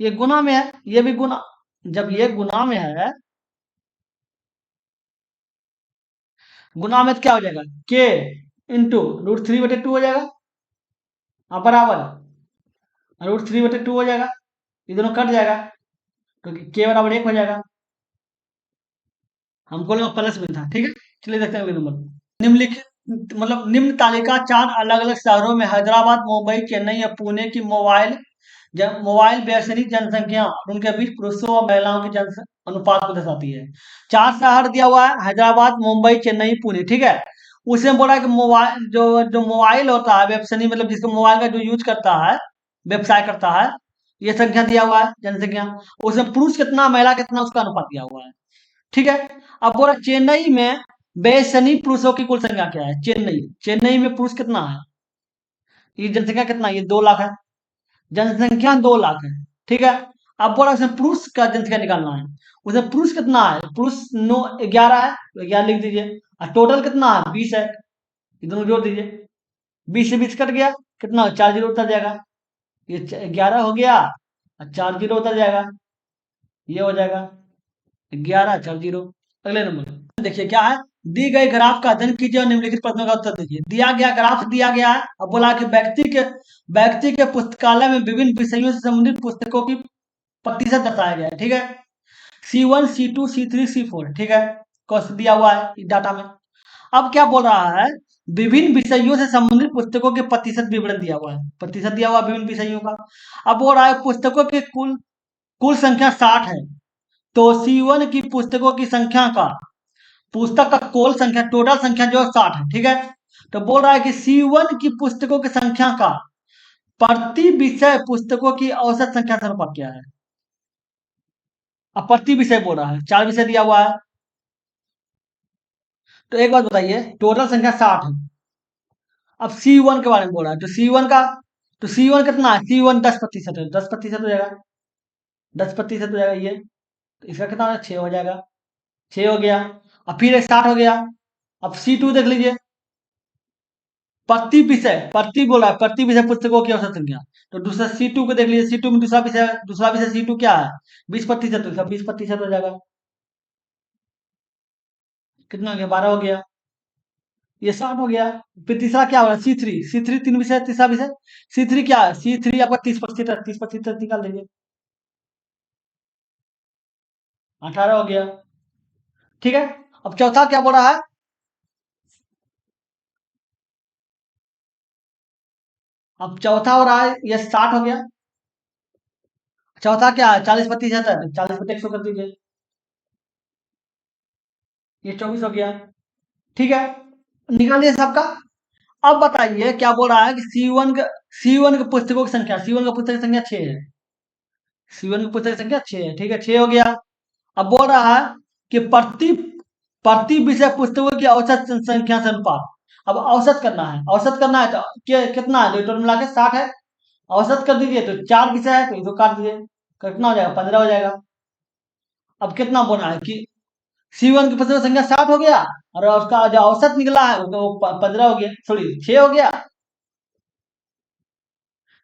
ये गुना में है, ये भी गुना, जब ये गुना में है, गुना में तो क्या हो जाएगा, के इंटू √3/2 हो जाएगा, हाँ बराबर, √3/2 हो जाएगा, ये दोनों कट जाएगा, तो के बराबर 1 हो जाएगा, हमको लगा प्लस में था, ठीक है। चलिए देखते हैं अगले नंबर, निम्नलिखित मतलब निम्न तालिका 4 अलग अलग शहरों में हैदराबाद, मुंबई, चेन्नई या पुणे की मोबाइल व्यसनिक जनसंख्या और उनके बीच पुरुषों और महिलाओं की जन अनुपात को दर्शाती है। 4 शहर दिया हुआ है, हैदराबाद, मुंबई, चेन्नई, पुणे, ठीक है। उसमें बोला है कि मोबाइल जो जो मोबाइल होता है व्यसनी, मतलब जिसको मोबाइल का जो यूज करता है, व्यवसाय करता है, ये संख्या दिया हुआ है, जनसंख्या, उसमें पुरुष कितना महिला कितना उसका अनुपात दिया हुआ है, ठीक है। अब बोला चेन्नई में बेसनी पुरुषों की कुल संख्या क्या है, चेन्नई चेन्नई में पुरुष कितना है, ये जनसंख्या कितना है, ये 2 लाख है, जनसंख्या 2 लाख है, ठीक है। अब बोला उसमें पुरुष का जनसंख्या निकालना है, उसमें पुरुष कितना है, पुरुष 11 है, तो 11 लिख दीजिए, और टोटल कितना है, 20 है, ये दोनों जोड़ दीजिए, 20 से 20 कट गया, कितना 4 जीरो उतर जाएगा, ये 11 हो गया और 4 जीरो उतर जाएगा, ये हो जाएगा 11 4 0। अगले नंबर देखिए क्या है, दी गई ग्राफ का अध्ययन कीजिए और निम्नलिखित प्रश्नों का उत्तर दीजिए। दिया गया ग्राफ दिया गया है, अब बोला कि व्यक्ति के पुस्तकालय में विभिन्न विषयों से संबंधित पुस्तकों की प्रतिशत दर्शाया गया है, ठीक है। C1 C2 C3 C4, ठीक है, कॉस्ट दिया हुआ है इस डाटा में। अब क्या बोल रहा है, विभिन्न विषयों से संबंधित पुस्तकों के प्रतिशत विवरण दिया हुआ है, प्रतिशत दिया हुआ है विभिन्न विषयों का। अब बोल रहा है पुस्तकों की कुल कुल संख्या 60 है, तो C1 की पुस्तकों की संख्या का, पुस्तक का कुल संख्या टोटल संख्या जो 60 है, ठीक है। तो बोल रहा है कि C1 की पुस्तकों की संख्या का प्रति विषय पुस्तकों की औसत संख्या से अनुपात क्या है। अब प्रति विषय बोल रहा है, 4 विषय दिया हुआ है, तो एक बात बताइए, टोटल संख्या 60 है, अब C1 के बारे में बोल रहा है, तो C1 कितना है, C1 10% है, 10% हो जाएगा, 10% हो जाएगा ये, तो इसका कितना 6 हो जाएगा, 6 हो गया, अब फिर 60 हो गया। अब C2 देख लीजिए, प्रति बोल रहा है, प्रति विषय पुस्तकों की औसत संख्या, तो दूसरा C2 को देख लीजिए, C2 में दूसरा विषय C2 क्या है, 20%, तो इसका 20% हो जाएगा, कितना हो गया, 12 हो गया, ये 60 हो गया। फिर तीसरा क्या हो रहा है, C3 3 विषय, तीसरा विषय C3 क्या है, C3 आपका 30%, 30% निकाल देंगे, 18 हो गया, ठीक है। अब चौथा क्या बोल रहा है, अब चौथा हो रहा है, ये 60 हो गया, चौथा क्या है, 40% है, 40/100 कर दीजिए, ये 24 हो गया, ठीक है, निकालिए सबका। अब बताइए क्या बोल रहा है कि C1 के पुस्तकों की संख्या, C1 का पुस्तक की संख्या 6 है, C1 की पुस्तक की संख्या 6 है, ठीक है, 6 हो गया। अब बोल रहा है कि प्रति प्रति विषय पुस्तकों की औसत संख्या से अनुपात, अब औसत करना है, औसत करना है तो कितना है, टोटल मिला के 60 है। औसत कर दीजिए तो 4 विषय है तो इसको काट दीजिए, कितना हो जाएगा, 15 हो जाएगा। अब कितना बोला है कि C1 की प्रतिशत संख्या 60 हो गया, और उसका जो औसत निकला है वो 15 हो गया, सॉरी 6 हो गया,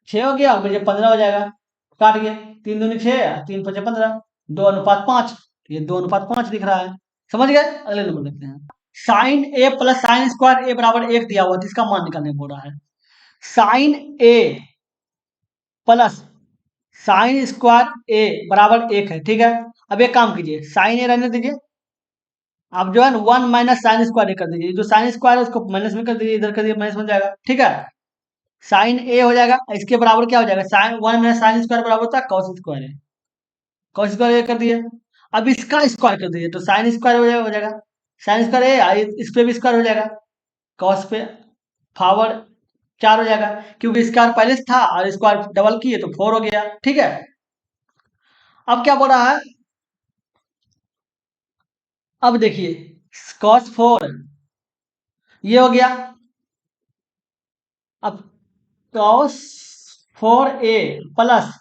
6 हो गया, मुझे 15 हो जाएगा, काट गए, 3 दूनी 6, 3 पचे 15, 2:5, ये 2:5 दिख रहा है। समझ गए? अगले नंबर देखते हैं। साइन ए प्लस साइन स्क्वायर ए बराबर 1 दिया हुआ, जिसका मान निकालने बोल रहा है। साइन ए प्लस साइन स्क्वायर ए बराबर 1 है, ठीक है। अब एक काम कीजिए, साइन ए रहने दीजिए, आप जो है ना 1 माइनस साइन स्क्वायर ए कर दीजिए, जो साइन स्क्वायर है उसको माइनस में कर दीजिए, इधर कर दीजिए माइनस बन जाएगा, ठीक है। साइन ए हो जाएगा, इसके बराबर क्या हो जाएगा, साइन 1 माइनस साइन स्क्वायर बराबर होता है कॉस स्क्वायर है, कॉस स्क्वायर ए कर दिए। अब इसका स्क्वायर कर दीजिए तो साइन स्क्वायर हो जाएगा, साइन स्क्वायर ए, इस पे भी स्क्वायर हो जाएगा, कॉस पे पावर 4 हो जाएगा, क्योंकि स्क्वायर पहले से था और स्क्वायर डबल किए तो 4 हो गया, ठीक है। अब क्या बोल रहा है, अब देखिए cos 4 ये हो गया, अब cos 4a plus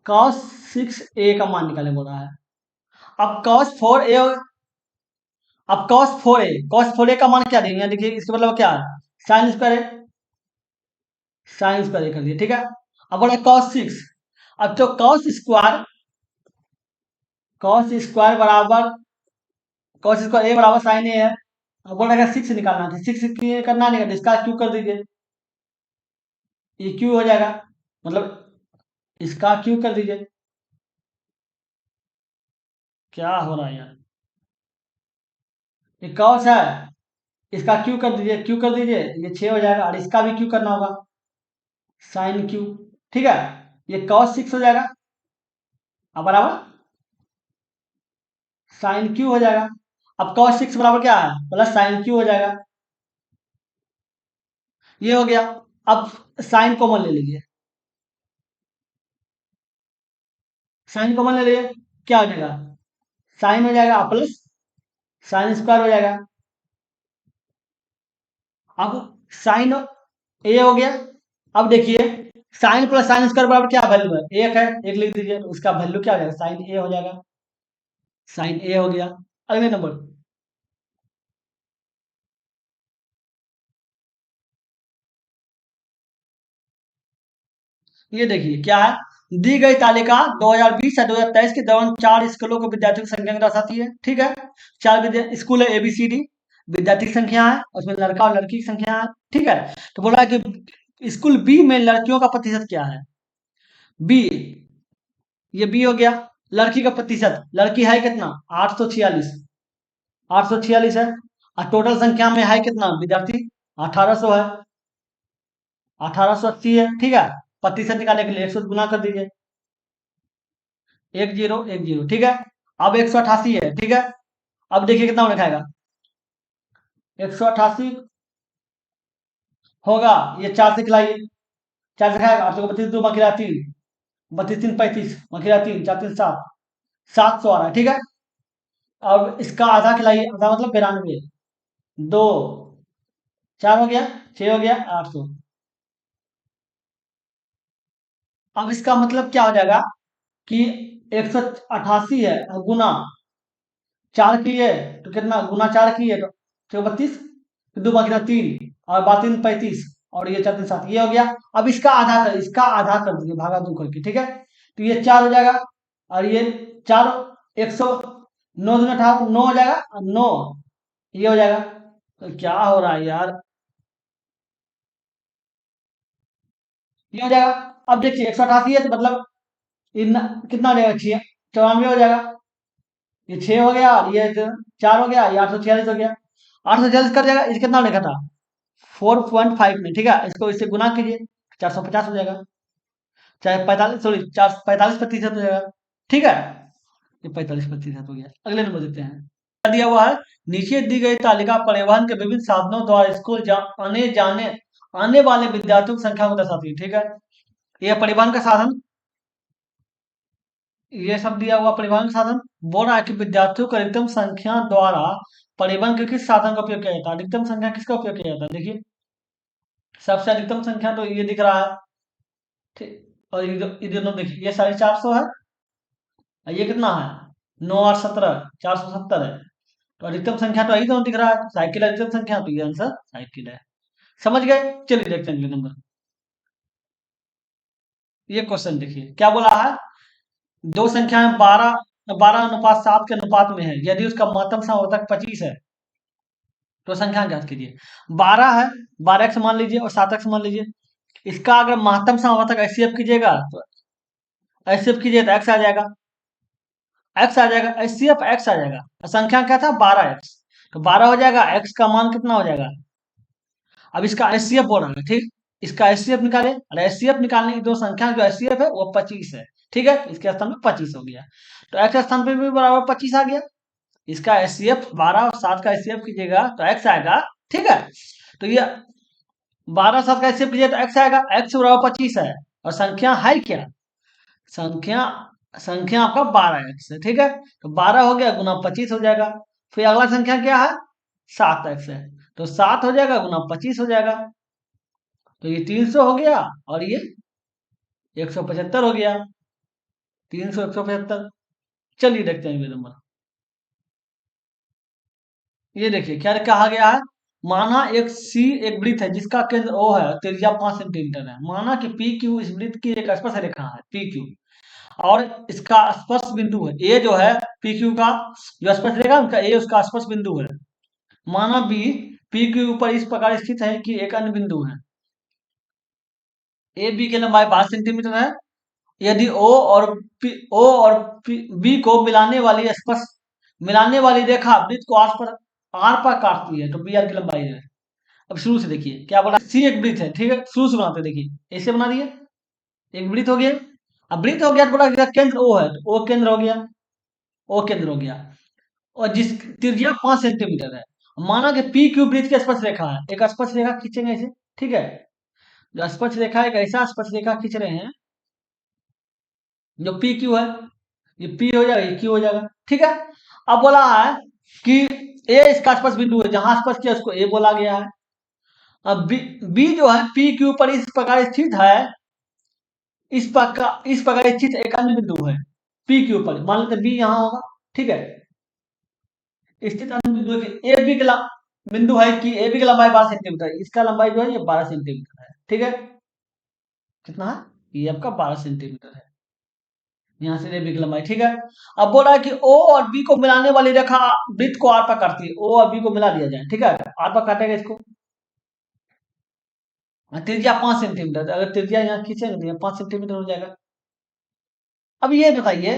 cos 6a का मान निकालने बोल रहा है। अब cos 4a, अब cos 4a का मान क्या देंगे, यहाँ देखिए इसका मतलब क्या है, साइन स्क्वायर है, साइन स्क्वायर कर दिया, ठीक है। अब बोला cos 6, अब तो cos स्क्वायर बराबर cos स्क्वायर a बराबर साइन ए है। अब बोल रहा है 6 निकालना है, 6 करना नहीं है, इसका क्यू कर दीजिए, ये क्यू हो जाएगा, मतलब इसका क्यू कर दीजिए। क्या हो रहा है यार, ये कॉस है, इसका क्यू कर दीजिए, क्यू कर दीजिए, ये 6 हो जाएगा, और इसका भी क्यू करना होगा, साइन क्यू, ठीक है। ये cos 6 हो जाएगा, अब बराबर साइन क्यू हो जाएगा। अब cos 6 बराबर क्या है, प्लस साइन क्यू हो जाएगा, ये हो गया। अब साइन कॉमन ले लीजिए, साइन कॉमन ले लीजिए, क्या हो जाएगा, साइन हो जाएगा प्लस साइन स्क्वायर हो जाएगा। अब साइन ए हो गया, अब देखिए साइन प्लस साइन स्क्वायर बराबर क्या वैल्यू है, एक है, एक लिख दीजिए, तो उसका वैल्यू क्या हो जाएगा, साइन ए हो जाएगा, साइन ए हो गया। अगले नंबर, ये देखिए क्या है, दी गई तालिका 2020 या 2023 के दौरान 4 स्कूलों को विद्यार्थियों की संख्या की दर्शाती है, ठीक है। 4 स्कूल है ABCD, विद्यार्थी की संख्या है, उसमें लड़का और लड़की की संख्या है, ठीक है। तो बोला है कि स्कूल बी में लड़कियों का प्रतिशत क्या है, बी, ये बी हो गया। लड़की का प्रतिशत, लड़की है कितना, 846, 846 है, और टोटल संख्या में है कितना विद्यार्थी, 1800 है, 1880 है, ठीक है। प्रतिशत निकालने के लिए 100 गुना कर दीजिए, 1010, ठीक है। अब 188 है, ठीक है। अब देखिए कितना होने खाएगा, 188 होगा, ये 4 से खिलाइए, 4 से खाएगा, 832 दो मखिरा 3, 32 3 35, मखिरा 3 4 3 7, 700 आ रहा है, ठीक है। अब इसका आधा खिलाइए, आधा मतलब 92, 2 4 हो गया, 6 हो गया, 800। अब इसका मतलब क्या हो जाएगा कि 188 है, और गुना 4 की है तो कितना, गुना 4 की है तो 132, दो बाकी था 3, और बात 3 35, और ये 4 3 7, ये हो गया। अब इसका आधा कर दीजिए भागा 2 करके, ठीक है। तो ये 4 हो जाएगा, और ये 4, 109 दूनी 18, 9 हो जाएगा, और 9 ये हो जाएगा। तो क्या हो रहा है यार, ये हो जाएगा। अब देखिए 188 है तो मतलब इन कितना हो जाएगा, 6 94 हो जाएगा, ये 6 हो गया, और ये 4 हो गया, ये 846 हो गया, 846 कर जाएगा, इसे कितना लिखा था 4.5 में, ठीक है। इसको इससे गुना कीजिए, 450 हो जाएगा, चाहे 45, सॉरी 45% हो जाएगा, ठीक है। ये 45% हो गया। अगले नंबर देखते हैं, क्या दिया हुआ है, नीचे दी गई तालिका परिवहन के विभिन्न साधनों द्वारा स्कूल आने वाले विद्यार्थियों की संख्या को दर्शाती है, ठीक है। यह परिवहन का साधन, ये सब दिया हुआ परिवहन साधन। बोल रहा है कि विद्यार्थियों को अधिकतम संख्या द्वारा परिवहन के किस साधन का उपयोग किया जाता है? अधिकतम संख्या किसका उपयोग किया जाता है? देखिए, सबसे अधिकतम संख्या तो ये दिख रहा है, ठीक। और ये दोनों देखिए, ये 450 है और ये कितना है, 9 और 17, 470 है। तो अधिकतम संख्या तो यही दोनों दिख रहा है, साइकिल अधिकतम संख्या, तो ये आंसर साइकिल है। समझ गए? चलिए देखते हैं अगले नंबर। ये क्वेश्चन देखिए क्या बोला है, दो संख्याएं 12:7 के अनुपात में है, यदि उसका महत्तम समवर्तक 25 है तो संख्या ज्ञात कीजिए। 12 है, 12x मान लीजिए और 7x मान लीजिए। इसका अगर महत्तम समवर्तक एचसीएफ कीजिएगा तो एचसीएफ कीजिए तो x आ जाएगा, x आ जाएगा, एचसीएफ x आ जाएगा। और संख्या क्या था, 12x, तो 12 हो जाएगा, x का मान कितना हो जाएगा। अब इसका एचसीएफ बोल रहा है, ठीक। इसका एचसीएफ निकाले, और एचसीएफ निकालने की दो संख्या जो एचसीएफ है वो 25 है, ठीक है। इसके स्थान में 25 हो गया, तो x स्थान पे भी बराबर 25 आ गया। इसका एचसीएफ 12 और 7 का एचसीएफ कीजिएगा तो x आएगा, ठीक है। तो ये 12 7 का एचसीएफ कीजिए तो x आएगा, x बराबर 25 है। और संख्या है क्या, संख्या संख्या आपका 12x है, ठीक है। तो 12 हो गया गुना 25 हो जाएगा। फिर अगला संख्या क्या है, 7x है, तो 7 हो जाएगा गुना 25 हो जाएगा। तो ये 300 हो गया और ये 175 हो गया, 300 175। चलिए देखते हैं ये नंबर। ये देखिए क्या कहा गया है, माना एक वृत्त है जिसका केंद्र O है, त्रिज्या 5 सेंटीमीटर है। माना कि पी क्यू इस वृत्त की एक स्पर्श रेखा है, पी क्यू, और इसका स्पर्श बिंदु है ए, जो है पी क्यू का जो स्पर्श रेखा उनका ए उसका स्पर्श बिंदु है। माना बी पी क्यू पर इस प्रकार स्थित है कि एक अन्य बिंदु है, ए बी की लंबाई 12 सेंटीमीटर है। यदि ओ और बी को मिलाने वाली रेखा वृत्त को आर पर काटती है तो बी आर की लंबाई है। अब शुरू से देखिए क्या बोला, सी एक वृत्त है, ठीक है। शुरू से बनाते हैं, देखिए ऐसे बना दिए, एक वृत्त हो गया। अब वृत्त हो गया तो बोला कि केंद्र ओ है, तो ओ केंद्र हो गया, ओ केंद्र हो गया। और जिस त्रिज्या 5 सेंटीमीटर है, माना कि पी क्यू वृत्त की स्पर्श रेखा है, एक स्पर्श रेखा खींचेंगे ऐसे, ठीक है। जो स्पर्श रेखा, एक ऐसा स्पर्श रेखा खींच रहे हैं जो पी क्यू है, ये पी हो जाएगा, ये क्यू हो जाएगा, ठीक है। अब बोला है कि ए इसका स्पर्श बिंदु है, जहां स्पर्श किया उसको ए बोला गया है। अब बी जो है पी क्यू पर इस प्रकार स्थित है, इस प्रकार स्थित एक अन्य बिंदु है पी क्यू पर, मान लेते बी यहाँ होगा, ठीक है। स्थित अन्य बिंदु ए बी का बिंदु है कि ए बी की लंबाई 12 सेंटीमीटर है, इसका लंबाई जो है ये 12 सेंटीमीटर है, ठीक है। कितना है, ये आपका 12 सेंटीमीटर है, यहाँ से ए बी की लंबाई, ठीक है। अब बोल रहा है कि ओ और बी को मिलाने वाली रेखा वृत्त को आर पर काटती है, ओ और बी को मिला दिया जाए, ठीक है। आर पर काटेगा इसको, त्रिज्या 5 सेंटीमीटर, अगर त्रिज्या यहाँ खींचेंगे तो 5 सेंटीमीटर हो जाएगा। अब ये बताइए,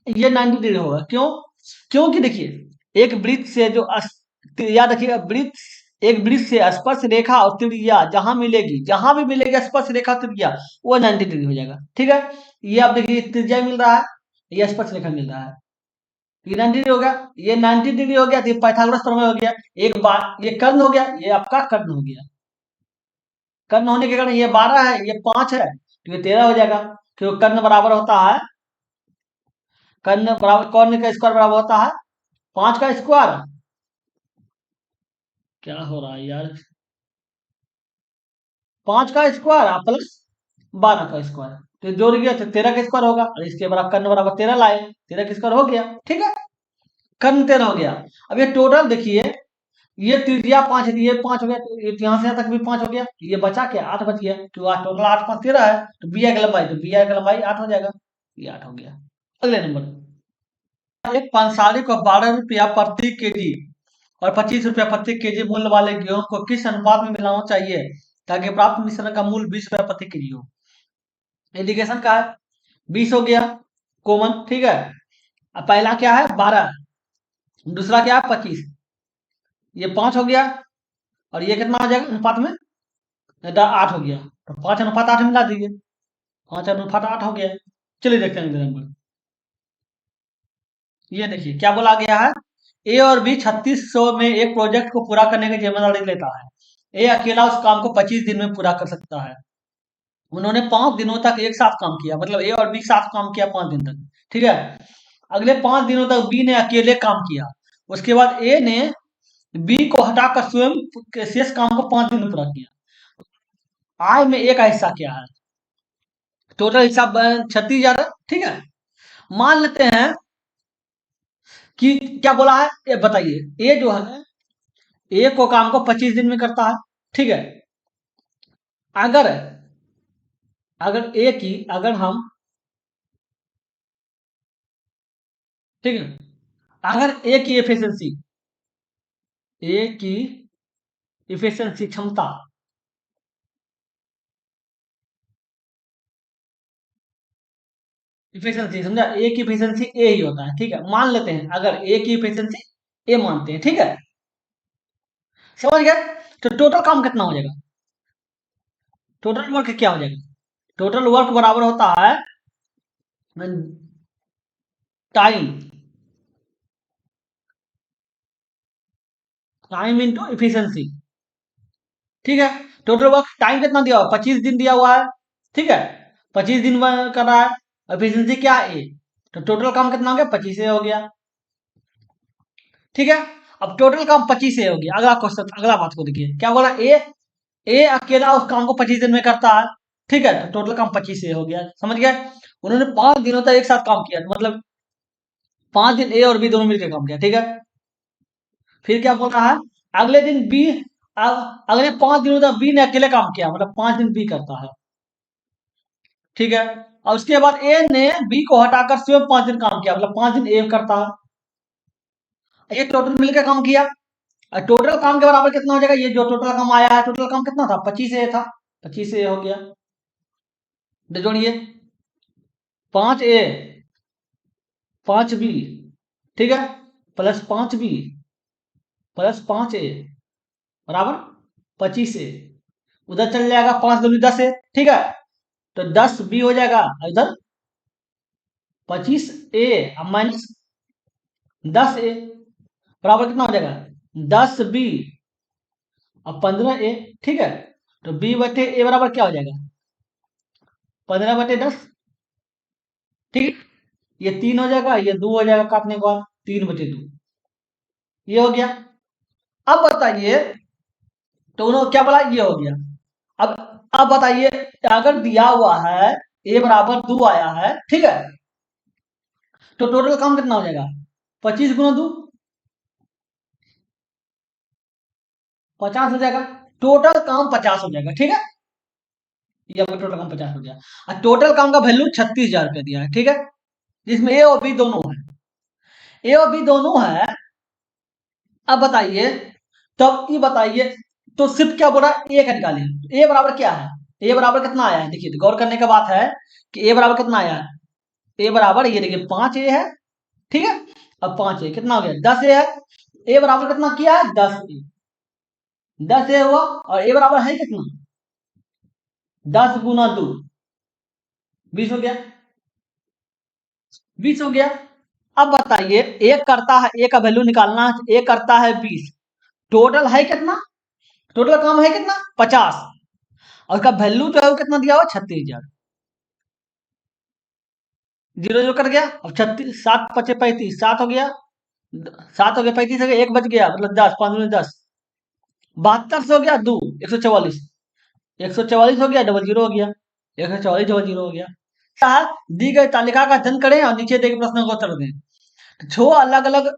ये 90 डिग्री होगा, क्यों? क्योंकि देखिए एक वृत्त से जो याद रखिएगा, वृत्त एक वृत्त से स्पर्श रेखा और त्रिज्या जहां भी मिलेगी स्पर्श रेखा त्रिज्या, वो 90 डिग्री हो जाएगा, ठीक है। ये आप देखिए त्रिज्या मिल रहा है, ये स्पर्श रेखा मिल रहा है, ये 90 डिग्री हो गया, ये 90 डिग्री हो गया, तो ये पाइथागोरस प्रमेय हो गया। एक बार ये कर्ण हो गया, ये आपका कर्ण हो गया। कर्ण होने के कारण ये 12 है, ये 5 है, तो ये 13 हो जाएगा, क्योंकि कर्ण बराबर होता है, कर्ण का स्क्वायर बराबर होता है 5 का स्क्वायर। क्या हो रहा है यार, 5 का स्क्वायर प्लस 12 का स्क्वायर, तो जोड़ गया तो 13 का स्क्वायर होगा, और इसके बराबर कर्ण बराबर 13 लाए, 13 का स्क्वायर हो गया, ठीक है। कर्ण 13 हो गया। अब ये टोटल देखिए, ये त्रिज्या 5 है, ये 5 हो गया, तो ये यहाँ से यहाँ तक भी 5 हो गया, ये बचा क्या, 8 बच गया, तो टोटल 8 5 13 है, तो बी आई की लंबाई, 8 हो जाएगा, ये 8 हो गया। अगले नंबर, एक पांसाली को 12 रुपया प्रति केजी और 25 रुपया प्रति केजी मूल्य वाले गेहूं को किस अनुपात में मिलाना चाहिए ताकि प्राप्त मिश्रण का मूल्य 20 रुपया प्रति केजी हो। इंडिकेशन का है 20 हो गया कॉमन, ठीक है। अब पहला क्या है 12, दूसरा क्या है 25, ये 5 हो गया, और ये कितना हो जाएगा अनुपात में, 8 हो गया, तो 5:8 मिला दीजिए, 5:8 हो गया। चलिए देखते हैं अगले नंबर। ये देखिए क्या बोला गया है, ए और बी 3600 में एक प्रोजेक्ट को पूरा करने की जिम्मेदारी लेता है। ए अकेला उस काम को 25 दिन में पूरा कर सकता है। उन्होंने 5 दिनों तक एक साथ काम किया, मतलब ए और बी साथ काम किया 5 दिन तक, ठीक है। अगले 5 दिनों तक बी ने अकेले काम किया। उसके बाद ए ने बी को हटाकर स्वयं के शेष काम को 5 दिन में पूरा किया। आय में ए का हिस्सा क्या है? टोटल हिस्सा 36,000 है, ठीक है। मान लेते हैं कि क्या बोला है, ये बताइए। ए जो है, ए को काम को 25 दिन में करता है, ठीक है। अगर अगर ए की अगर हम, ठीक है, अगर ए की एफिशिएंसी, ए की इफिशिएंसी क्षमता, इफिशिएंसी समझा, ए की इफिशिएंसी ए ही होता है, ठीक है। मान लेते हैं अगर ए की इफिशिएंसी ए मानते हैं, ठीक है। समझ गए? तो टोटल काम कितना हो जाएगा? टोटल वर्क क्या हो जाएगा? टोटल वर्क बराबर होता है टाइम, टाइम इंटू इफिशिएंसी, ठीक है। टोटल वर्क टाइम कितना दिया हुआ है? 25 दिन दिया हुआ है, ठीक है। 25 दिन में कर रहा है, एफिशिएंसी क्या है? ए। तो टोटल काम कितना हो गया? 25 ए हो गया, ठीक है। अब टोटल काम 25 ए हो गया। अगला क्वेश्चन, अगला बात को देखिए, क्या बोला? ए अकेला उस काम को 25 दिन में करता है, ठीक है। तो टोटल काम 25 ए हो गया, समझ गए? उन्होंने 5 दिनों तक एक साथ काम किया, तो मतलब 5 दिन ए और बी दोनों मिलकर काम किया, ठीक है। फिर क्या बोल रहा है? अगले दिन बी, अगले 5 दिनों तक बी ने अकेले काम किया, मतलब 5 दिन बी करता है, ठीक है। और उसके बाद ए ने बी को हटाकर स्वयं 5 दिन काम किया, मतलब 5 दिन ए करता है। ये टोटल मिलकर काम किया। और टोटल काम के बराबर कितना हो जाएगा? ये जो टोटल काम आया है, टोटल काम कितना था? 25 ए था, 25 ए हो गया। तो जोड़िए, 5 ए 5 बी, ठीक है, प्लस 5 बी प्लस 5 ए बराबर 25 ए। उधर चल जाएगा 5 दूनी 10 ए, ठीक है। तो 10 बी हो जाएगा, और इधर 25 ए माइनस 10 ए बराबर कितना हो जाएगा? 10 बी और 15 ए, ठीक है। तो बी बटे ए बराबर क्या हो जाएगा? 15/10, ठीक। ये 3 हो जाएगा, ये 2 हो जाएगा काटने के बाद, 3/2 ये हो गया। अब बताइए, तो उन्होंने क्या बोला? ये हो गया। अब अब बताइए, अगर दिया हुआ है ए बराबर 2 आया है, ठीक है, तो टोटल काम कितना हो जाएगा? 25 × 2 50 हो जाएगा। टोटल काम 50 हो जाएगा, ठीक है। ये आपका टोटल काम 50 हो गया। और टोटल काम का वैल्यू 36,000 रुपया दिया है, ठीक है, जिसमें ए और बी दोनों है, ए और बी दोनों है। अब बताइए, तब ये बताइए, तो सिर्फ क्या बोला? ए का निकालिए। ए बराबर क्या है? ए बराबर कितना आया है? देखिए, गौर करने का बात है कि ए बराबर कितना आया है। ए बराबर, ये देखिए, 5 ए है, ठीक है। अब 5 ए कितना हो गया? 10 ए है। ए बराबर कितना किया है? 10 ए, 10 ए हुआ। और ए बराबर है कितना? 10 × 2 20 हो गया, 20 हो गया। अब बताइए, एक करता है, ए का वैल्यू निकालना है, ए करता है 20, टोटल है कितना? टोटल काम है कितना? 50, और उसका वैल्यू जो है वो कितना दिया हुआ? 36,000। जीरो जो कर गया। अब 36, 7×5 = 35, 7 हो गया, 7 हो गया, 35 हो गया, एक बच गया, मतलब 10, 5×10 72 हो गया, 2 144, 144 हो गया, डबल जीरो हो गया, 144 डबल जीरो हो गया। क्या है? दी गई तालिका का अध्ययन करें और नीचे दिए गए प्रश्नों का उत्तर दें। छो अलग अलग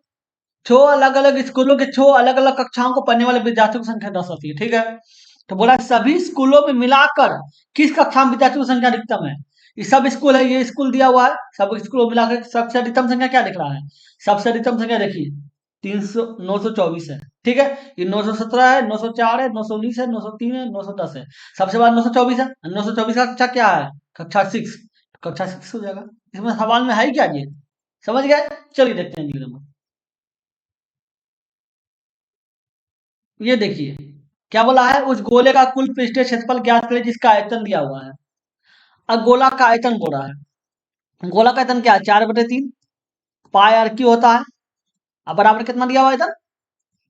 छो अलग अलग स्कूलों के छो अलग अलग कक्षाओं को पढ़ने वाले विद्यार्थियों की संख्या 10 होती है, ठीक है। तो बोला सभी स्कूलों में मिलाकर किस कक्षा में विद्यार्थियों की संख्या अधिकतम है? ये सब स्कूल है, ये स्कूल दिया हुआ है, सब स्कूलों में मिलाकर सबसे अधिकतम संख्या क्या दिख रहा है? सबसे अधिकतम संख्या देखिए, 924 है, ठीक है। ये 917 है, 904 है, 919 है, 903 है, 910 है। सबसे बाद 924 है, 924 का कक्षा क्या है? कक्षा 6, कक्षा 6 हो जाएगा। इसमें सवाल में है ही क्या ये? समझ गए? चलिए देखते हैं अगले नंबर। ये देखिए, क्या बोला है? उस गोले का कुल पृष्ठीय क्षेत्रफल ज्ञात करें जिसका आयतन दिया हुआ है। अब गोला का आयतन बोला है। गोला का आयतन क्या है? 4/3 पाई आर क्यू होता है। अब बराबर कितना दिया हुआ है इधर?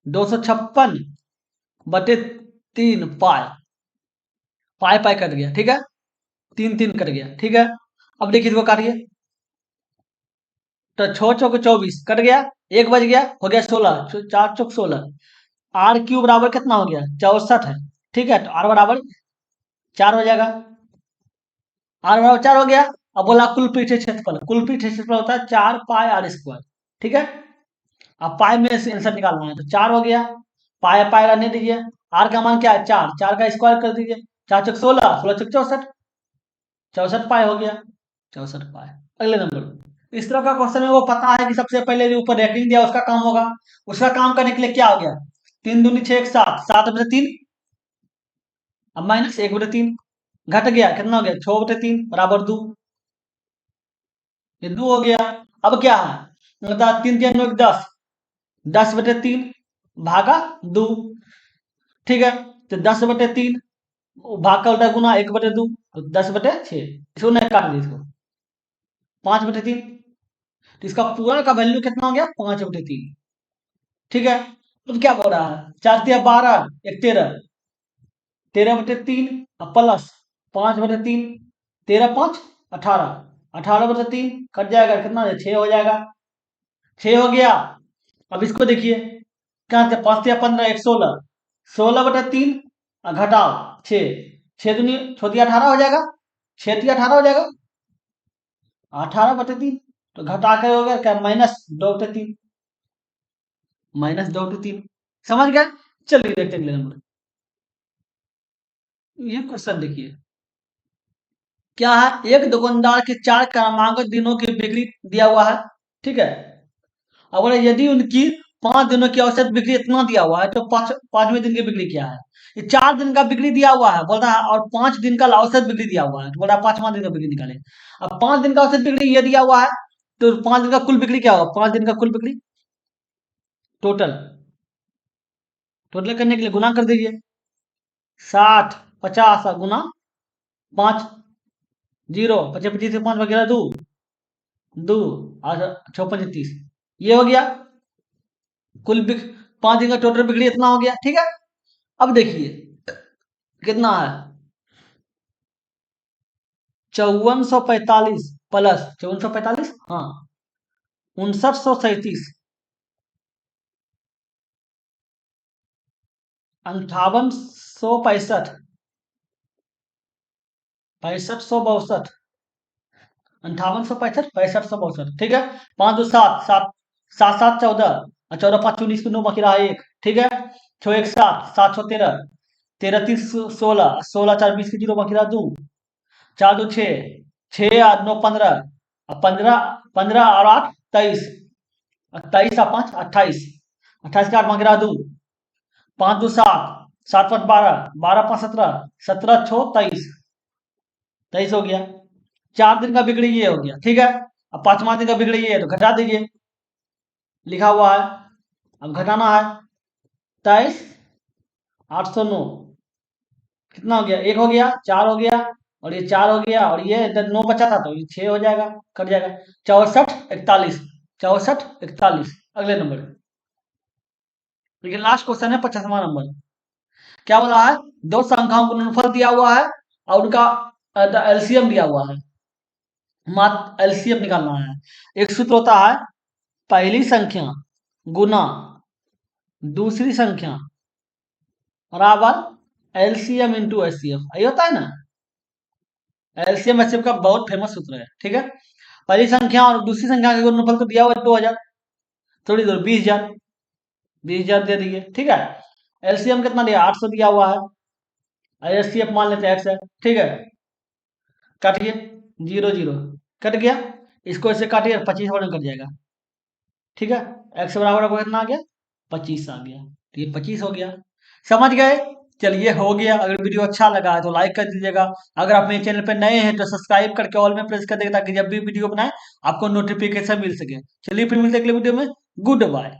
256/3 पाई, पाई पाई कट गया, ठीक है, 3 3 कट गया, ठीक है। अब देखिए इसको काटिए, तो 6 चौके 24 कट गया, 1 बज गया, हो गया 16, 4 चौक 16। आर क्यू बराबर कितना हो गया, 64 है। ठीक है, तो आर बराबर 4 हो जाएगा। आर बराबर 4 हो गया। अब बोला कुल पृष्ठीय क्षेत्रफल, कुल पृष्ठीय क्षेत्रफल होता है 4 पाई r स्क्वायर। ठीक है, अब पाई में से आंसर निकालना है, तो 4 हो गया। पाई पाई रहने दीजिए। आर का मान क्या है, 4, 4 का स्क्वायर कर दीजिए। 4 चौक 16, 16 चौक 64, 64 पाई हो गया। 64 पाई। अगले नंबर, इस तरह का क्वेश्चन में वो पता है कि सबसे पहले जो ऊपर रेटिंग दिया उसका काम होगा। उसका काम करने के लिए क्या हो गया, 3 दूनी 6 7, 7/3, अब -1/3, घट गया, कितना हो गया, 6/3 बराबर 2। ये 2 हो गया। अब क्या है, मतलब 3 3 9 10, 10/3 भागा 2। ठीक है, तो 10/3 भाग का उल्टा गुना 1/2, तो 10/6। इसको नहीं काट दी, इसको 5/3, तो इसका पूरा का वैल्यू कितना हो गया, 5/3। ठीक है, अब क्या बोल रहा है, 4 × 3 = 12, 1 13, 13/3 प्लस 5/3, 13 5 18, 18/3 कट जाएगा, कितना 6 हो जाएगा। 6 हो गया। अब इसको देखिए, क्या 5 × 3 = 15, 1 16, 16/3 घटाओ 6, 6 दूनी 18 हो जाएगा, 6 × 3 = 18 हो जाएगा, 18/3, तो घटा कर हो गया क्या, -2/3, -2/3। समझ गए। चलिए देखते हैं अगले नंबर। ये क्वेश्चन देखिए, क्या है, एक दुकानदार के 4 क्रमांकित दिनों की बिक्री दिया हुआ है। ठीक है, अब बोले यदि उनकी 5 दिनों की औसत बिक्री इतना दिया हुआ है, तो 5वें दिन की बिक्री क्या है। ये 4 दिन का बिक्री दिया हुआ है बोल रहा है, और 5 दिन का औसत बिक्री दिया हुआ है, तो बोल रहा है 5वां दिन का बिक्री निकाले। अब 5 दिन का औसत बिक्री ये दिया हुआ है, तो 5 दिन का कुल बिक्री क्या होगा, 5 दिन का कुल बिक्री टोटल, टोटल करने के लिए गुना कर दीजिए। 60 50 गुना 5, 0 25 25 से 5 वगैरह 2, 2 और 6 5 30, ये हो गया कुल 5 दिन का टोटल बिक्री इतना हो गया। ठीक है, अब देखिए कितना है, 5445 प्लस 5445, हाँ 5937, 5865, 6562, 5865, 6562। ठीक है, 5 2 7 7, 7 7 14, और 14 5 19 को 9 बाकी रहा 1। ठीक है, 6 1 7, 7 6 13, 13 3 16, 16 4 20 की 0 बाकी रहा 2, 4 2 6, 6 8 9 15, और 15 15 और 8 23, और 23 और 5 28, 28 के 8 बाकी रहा 2, 5 2 7, 7 5 12, 12 5 17, 17 6 23, 23 हो गया। 4 दिन का बिक्री ये हो गया। ठीक है, अब 5वां दिन का बिक्री ये है, तो घटा दीजिए, लिखा हुआ है। अब घटाना है, 23 809, कितना हो गया, 1 हो गया, 4 हो गया, और ये 4 हो गया, और ये इधर 9 बचा था, तो ये 6 हो जाएगा, कट जाएगा। 64 41, 64 41। अगले नंबर, देखिए लास्ट क्वेश्चन है 50वां नंबर। क्या बोला है, दो संख्याओं का गुणनफल दिया हुआ है, और उनका एलसीएम दिया हुआ है, मात्र एलसीएम निकालना है। एक सूत्र होता है, पहली संख्या गुना दूसरी संख्या बराबर एलसीएम इंटू एचसीएफ, यही होता है ना। एलसीएम एचसीएफ का बहुत फेमस सूत्र है। ठीक है, पहली संख्या और दूसरी संख्या का गुणनफल तो दिया हुआ है 2000, थोड़ी दूर 20,000, 20,000 दे दिए। ठीक है, एलसीएम कितना दिया, 800 दिया हुआ है, एचसीएफ मान लेते हैं x है। ठीक है, काटिए, 0 0 कट गया, इसको इससे काटिए, 25 वर्ग कट जाएगा। ठीक है, x बराबर आपको कितना आ गया, 25 आ गया, तो ये 25 हो गया। समझ गए। चलिए हो गया। अगर वीडियो अच्छा लगा है तो लाइक कर दीजिएगा। अगर आप मेरे चैनल पर नए हैं तो सब्सक्राइब करके ऑल में प्रेस कर देगा, ताकि जब भी वीडियो बनाए आपको नोटिफिकेशन मिल सके। चलिए फिर मिलते हैं अगले वीडियो में। Good bye.